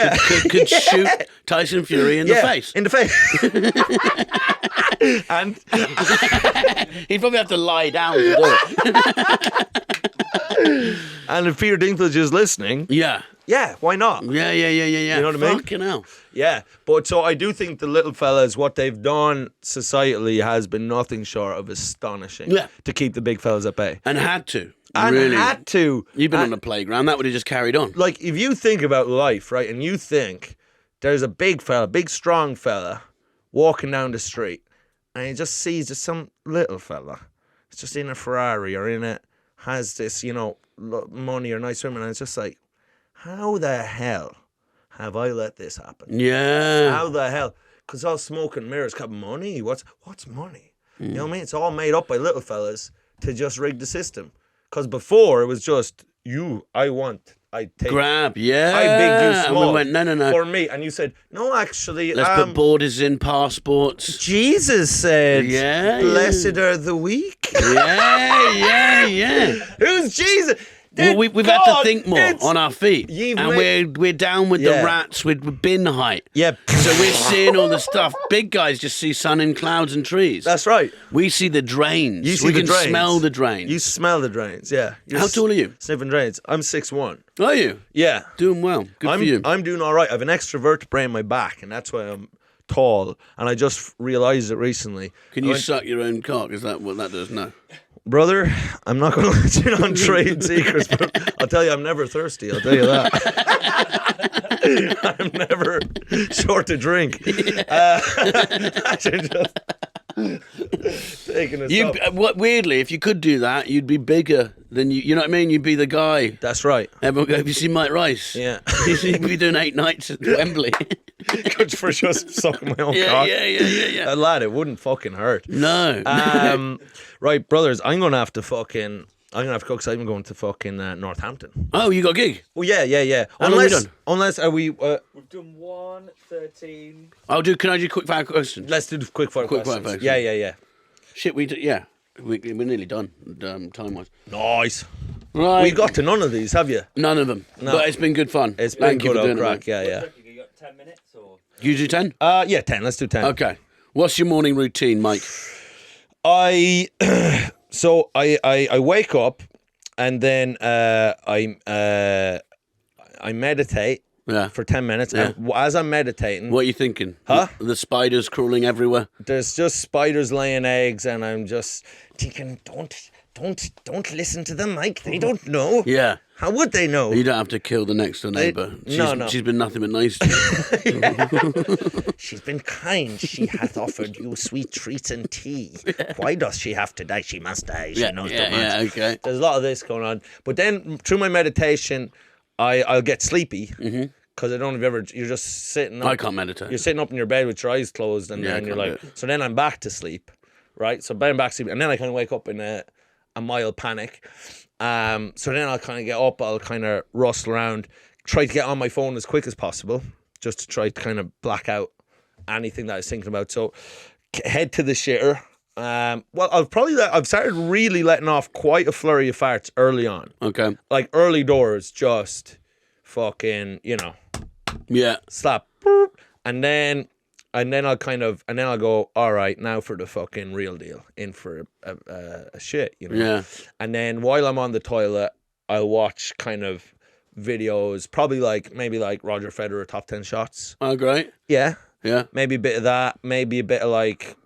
could shoot Tyson Fury in the face. In the face. And he'd probably have to lie down to do it. And if Peter Dinklage is listening, yeah, why not? Yeah. You know what I mean? Fucking hell. Yeah, but so I do think the little fellas, what they've done societally has been nothing short of astonishing to keep the big fellas at bay. And had to. And really. Had to. You've been on the playground. That would have just carried on. Like, if you think about life, right, and you think there's a big fella, big strong fella, walking down the street, and he just sees just some little fella. It's just in a Ferrari or has this, money or nice women, and it's just like, how the hell have I let this happen? Yeah. How the hell? Because all smoke and mirrors got money. What's money? You know what I mean? It's all made up by little fellas to just rig the system. Because before, it was just, I take. Grab, yeah. I big, you small. And we went, no. For me. And you said, no, actually. Let's put borders in passports. Jesus said, blessed are the weak. Yeah. Who's Jesus? Well, we've had to think more on our feet. And we're down with the rats with bin height. Yeah. So we're seeing all the stuff. Big guys just see sun in clouds and trees. That's right. We see the drains. We can smell the drains. You smell the drains, yeah. How tall are you? Sniffing drains. I'm 6'1". Are you? Yeah. Doing well. Good for you. I'm doing all right. I have an extrovert brain in my back, and that's why I'm tall. And I just realised it recently. Can you suck your own cock? Is that what that does? No. Brother, I'm not going to let you in on trade secrets, but I'll tell you, I'm never thirsty. I'll tell you that. I'm never short to drink. Taking weirdly, if you could do that, you'd be bigger than you. You know what I mean? You'd be the guy. That's right. Everyone go, have you seen Mike Rice? Yeah. You'd be doing 8 nights at Wembley. Good for just sucking my own cock. Yeah. Lad, it wouldn't fucking hurt. No. Right, brothers, I'm going to have to cook because I'm going to fucking Northampton. Oh, you got a gig? Oh, yeah. How long have we done? Unless, are we... We've done 1:13. Can I do quickfire questions? Let's do quickfire questions. Yeah. Shit, we're nearly done, time-wise. Nice. Right. We got to none of these, have you? None of them. No. But it's been good fun. It's been good old crack, yeah. You got 10 minutes, or...? You do 10? Yeah, 10. Let's do 10. Okay. What's your morning routine, Mike? I wake up and then I meditate for 10 minutes. Yeah. And as I'm meditating, what are you thinking? Huh? The spiders crawling everywhere. There's just spiders laying eggs, and I'm just thinking, don't listen to them, Mike. They don't know. Yeah. How would they know? You don't have to kill the next door neighbour. No. She's been nothing but nice to you. She's been kind. She hath offered you sweet treats and tea. Why does she have to die? She must die. She knows too much. Yeah, okay. There's a lot of this going on. But then through my meditation, I'll get sleepy. Mm-hmm. Because you're just sitting up. I can't meditate. You're sitting up in your bed with your eyes closed, and you're like, so then I'm back to sleep, right? So then I'm back to sleep, and then I kind of wake up in a mild panic. So then I'll kind of get up, I'll kind of rustle around, try to get on my phone as quick as possible, just to try to kind of black out anything that I was thinking about. So head to the shitter. Well, I've started really letting off quite a flurry of farts early on. Okay. Like early doors, just fucking, slap, boop, and then I'll go, all right, now for the fucking real deal, in for a shit, Yeah. And then while I'm on the toilet, I'll watch kind of videos, probably maybe like Roger Federer top 10 shots. Oh, great. Yeah. Yeah. Maybe a bit of that. Maybe a bit of like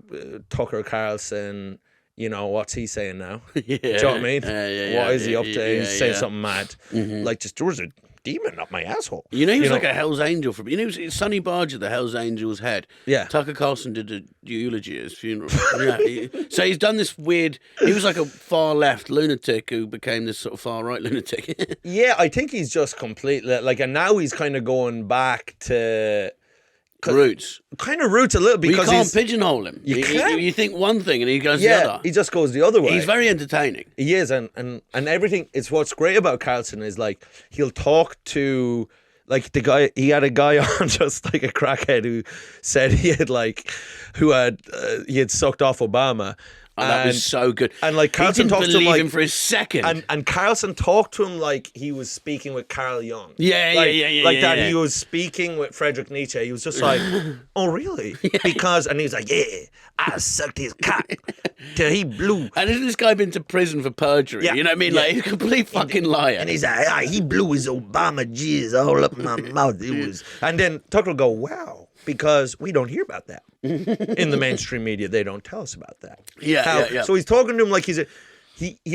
Tucker Carlson. What's he saying now? Yeah. Do you know what I mean? What is he up to? He's saying yeah. something mad. Mm-hmm. Like, just there was a demon up my asshole. He was like a Hell's Angel for. Sonny Barge at the Hell's Angel's head. Yeah. Tucker Carlson did a eulogy at his funeral. So he's done this weird. He was like a far left lunatic who became this sort of far right lunatic. Yeah, I think he's just completely and now he's kind of going back to roots. Kind of roots a little because you can't pigeonhole him. You think one thing and he goes the other. He just goes the other way. He's very entertaining. He is, and everything. It's what's great about Carlson is like he'll talk to the guy. He had a guy on just like a crackhead who said he had sucked off Obama. Oh, that was so good. And Carlson talked to him for a second. And Carlson talked to him like he was speaking with Carl Jung. Yeah. He was speaking with Friedrich Nietzsche. He was just like, oh really? Because and he was like, yeah, I sucked his cock till he blew. And hasn't this guy been to prison for perjury? Yeah. You know what I mean? Like he's a complete fucking liar. And he's like, he blew his Obama jizz all up my mouth. It was. And then Tucker will go, wow. Because we don't hear about that in the mainstream media. They don't tell us about that. Yeah. So he's talking to him like he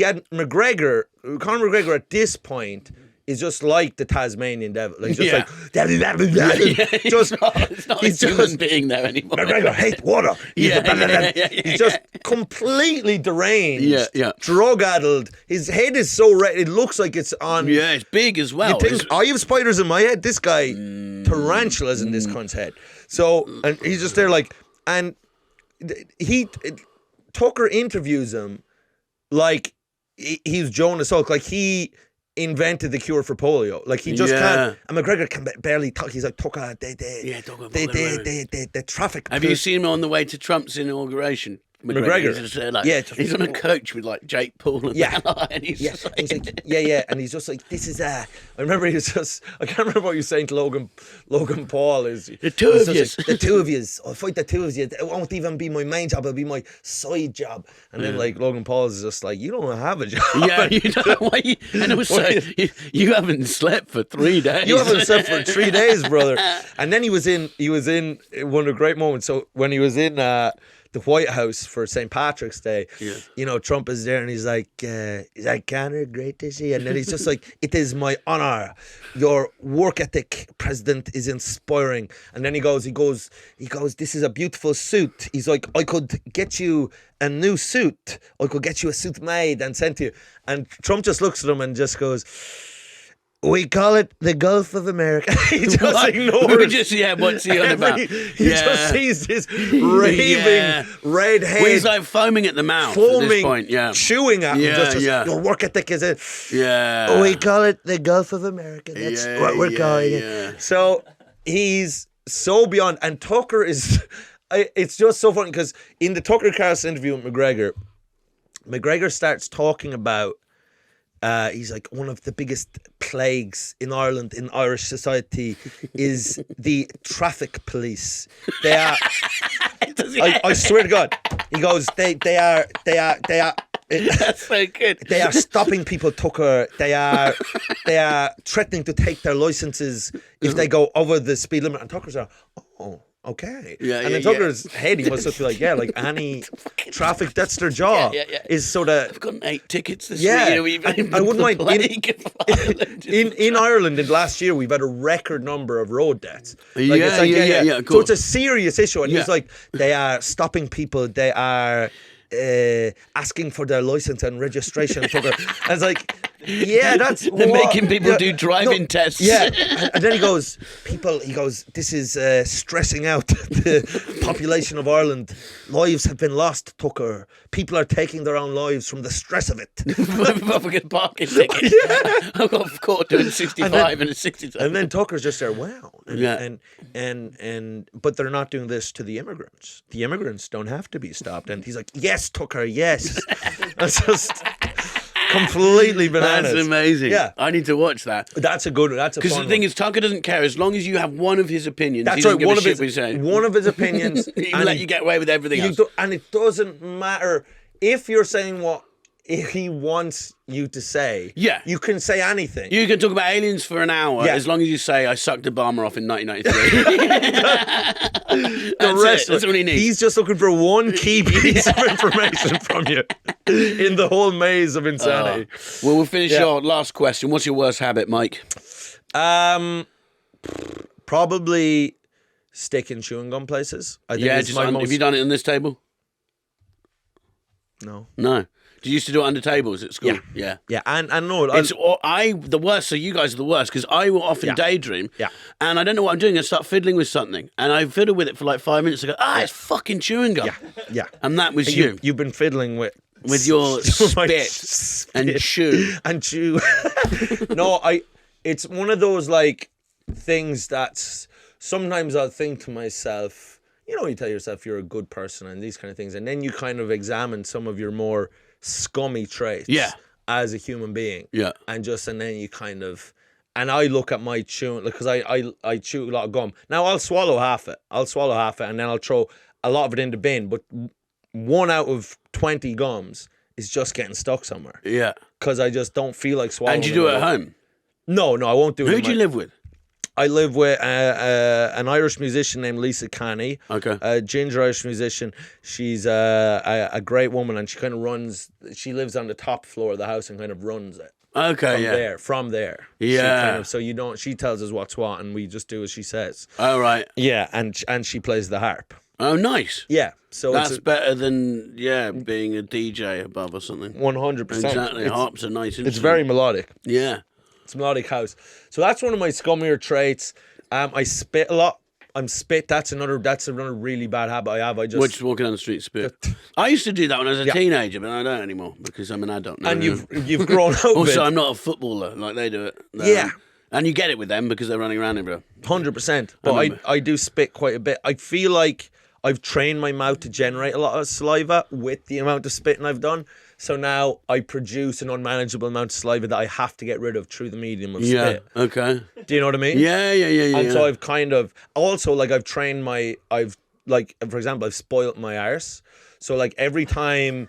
had Conor McGregor at this point is just like the Tasmanian devil. Like just it's not a human being there anymore. McGregor hates water. He's just completely deranged. Drug-addled. His head is so red. It looks like it's on. Yeah, it's big as well. You think, I have spiders in my head. This guy, tarantulas in this cunt's head. So, and he's just there and Tucker interviews him like he's Jonas Salk, like he invented the cure for polio. Like he just can't. And McGregor can barely talk. He's like, Tucker, they traffic. Have you seen him on the way to Trump's inauguration? McGregor. He's on a coach with Jake Paul and and he's just like, and he's just like, this is I remember I can't remember what you were saying to Logan Paul is the two of you. The two of you. I'll fight the two of you. It won't even be my main job, it'll be my side job. And then Logan Paul is just like, you don't have a job. Yeah, you don't why and also you haven't slept for 3 days. You haven't slept for 3 days, brother. And then he was in one of the great moments. So when he was in the White House for St. Patrick's Day, Trump is there and he's like, Connor, great to see you. And then he's just like, it is my honor. Your work ethic, President, is inspiring. And then he goes, this is a beautiful suit. He's like, I could get you a new suit. I could get you a suit made and sent to you. And Trump just looks at him and just goes, we call it the Gulf of America. He just ignores. What's he on about? He just sees this raving red head. Well, he's like foaming at the mouth at this point, chewing at him. Your work ethic is it. Yeah. We call it the Gulf of America. That's what we're calling it. So he's so beyond. And Tucker is, it's just so funny because in the Tucker Carlson interview with McGregor starts talking about, he's like, one of the biggest plagues in Ireland, in Irish society, is the traffic police. They are. I swear to God, he goes. They are. That's so good. They are stopping people, Tucker. They are threatening to take their licenses if they go over the speed limit. And Tucker's like, oh. Okay. And then Tucker's head, he must just be like, like any traffic, that's their job. Is so that I've gotten 8 tickets this week. I wouldn't mind. In Ireland, in last year, we've had a record number of road deaths. Cool. So it's a serious issue. And he's like, they are stopping people. They are asking for their license and registration. And it's like, Yeah, that's they're making people do driving tests. Yeah, and then he goes, this is stressing out the population of Ireland. Lives have been lost, Tucker. People are taking their own lives from the stress of it. I've got a parking ticket. I've got caught doing 65 and a 60. And then Tucker's just there, wow. Yeah. And but they're not doing this to the immigrants. The immigrants don't have to be stopped. And he's like, yes, Tucker, yes. That's just completely bananas. That's amazing. Yeah. I need to watch that. That's a good one. That's a fun Because the thing is, Tucker doesn't care. As long as you have one of his opinions, That's he doesn't right. give a shit what he's saying. One of his opinions. He'll let you get away with everything else. And it doesn't matter if you're saying what he wants you to say. Yeah. You can say anything. You can talk about aliens for an hour as long as you say, I sucked Obama off in 1993. That's all he needs. He's just looking for one key piece of information from you in the whole maze of insanity. Well, we'll finish your last question. What's your worst habit, Mike? Probably sticking chewing gum places. I think Have you done it on this table? No. Did you used to do it under tables at school? Yeah, and no, the worst. So you guys are the worst because I will often daydream. Yeah. And I don't know what I'm doing. I start fiddling with something, and I fiddle with it for like 5 minutes. I go, it's fucking chewing gum. Yeah. And that was you. You've been fiddling with your spit and chew and chew. No, it's one of those like things that's sometimes I'll think to myself, you tell yourself you're a good person and these kind of things, and then you kind of examine some of your more scummy traits as a human being. Yeah. And then you kind of, and I look at my chewing, because I chew a lot of gum. Now I'll swallow half it, and then I'll throw a lot of it in the bin, but 1 out of 20 gums is just getting stuck somewhere. Yeah. Because I just don't feel like swallowing. And you do it at home? No, I won't do it. Who do you live with? I live with an Irish musician named Lisa Canny. Okay. A ginger Irish musician. She's a great woman, and she kind of she lives on the top floor of the house and kind of runs it. Okay, From there. Yeah. She tells us what's what, and we just do as she says. Oh, right. Yeah, and she plays the harp. Oh, nice. Yeah. So that's better than being a DJ above or something. 100%. Exactly. Harp's a nice instrument. It's very melodic. Yeah. It's melodic house. So that's one of my scummier traits. I spit a lot. That's another really bad habit I have. Which walking down the street spit. I used to do that when I was a teenager, but I don't anymore because I'm an adult now. And you've grown out of it. Also, I'm not a footballer like they do it. And you get it with them because they're running around everywhere. 100%. But I do spit quite a bit. I feel like I've trained my mouth to generate a lot of saliva with the amount of spitting I've done. So now I produce an unmanageable amount of saliva that I have to get rid of through the medium of spit. Yeah, okay. Do you know what I mean? Yeah. And so I've kind of, also like I've trained for example, I've spoilt my arse. So like every time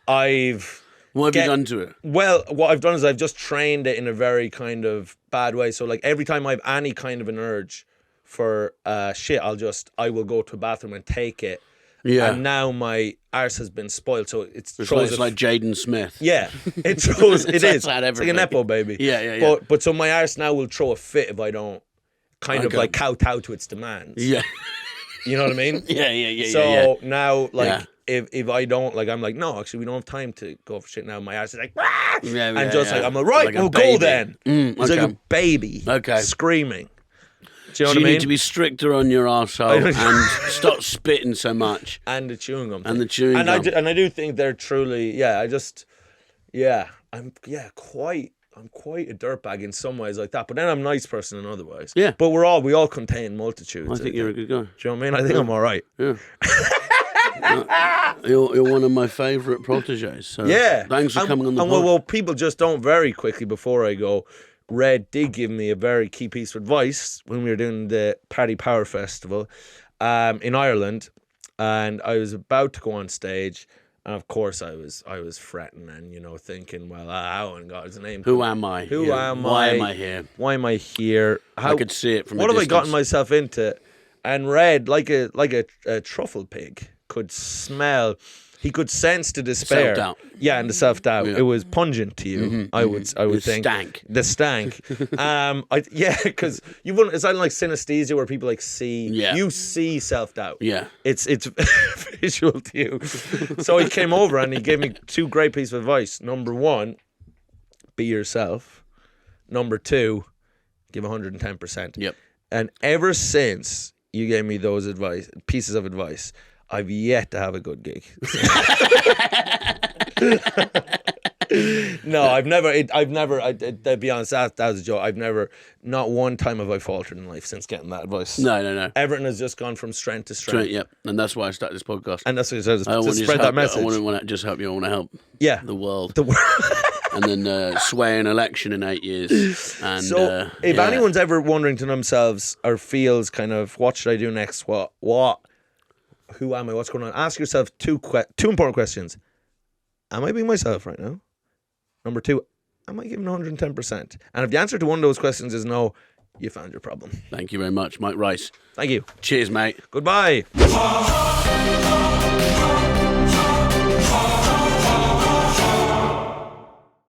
what have you done to it? Well, what I've done is I've just trained it in a very kind of bad way. So like every time I have any kind of an urge for shit, I will go to a bathroom and take it. Yeah. And now my arse has been spoiled, so it's like Jaden Smith. Yeah. It throws it is. It's like a Nepo baby. Yeah. But so my arse now will throw a fit if I don't kind of like kowtow to its demands. Yeah. You know what I mean? Yeah. So now if I don't, like, I'm like, no, actually, we don't have time to go for shit now. My arse is like, I'm like, right, we'll go then. It's like a baby screaming. Do you know what I mean? You need to be stricter on your arsehole and stop spitting so much. And the chewing gum. And the chewing gum. I do think they're truly, I'm quite a dirtbag in some ways like that. But then I'm a nice person in other ways. Yeah. But we all contain multitudes. I think you're a good guy. Do you know what I mean? I think I'm all right. Yeah. You're one of my favourite proteges. So thanks for coming on the pod. Well, people just don't, very quickly before I go, Red did give me a very key piece of advice when we were doing the Paddy Power Festival in Ireland, and I was about to go on stage, and of course I was fretting and thinking, well, how in God's name? Who am I? Why am I here? Why am I here? I could see it from what a have distance. I gotten myself into? And Red, like a truffle pig, could smell. He could sense the despair. Self-doubt. Yeah, and the self-doubt. Yeah. It was pungent to you, I would think. The stank. Because you wouldn't, it's like synesthesia where people like see, you see self-doubt. Yeah. It's visual to you. So he came over and he gave me 2 great pieces of advice. Number 1, be yourself. Number 2, give 110%. Yep. And ever since you gave me those pieces of advice, I've yet to have a good gig. No, I've never. To be honest, that was a joke. Not one time have I faltered in life since getting that advice. No. Everything has just gone from strength to strength. Yep. And that's why I started this podcast. And that's what it says, to spread that message. I want to just help you. I want to help the world. And then sway an election in 8 years. And so, if anyone's ever wondering to themselves or feels kind of, what should I do next? What? Who am I? What's going on? Ask yourself two important questions. Am I being myself right now? Number 2, am I giving 110%? And if the answer to one of those questions is no, you found your problem. Thank you very much, Mike Rice. Thank you. Cheers, mate. Goodbye.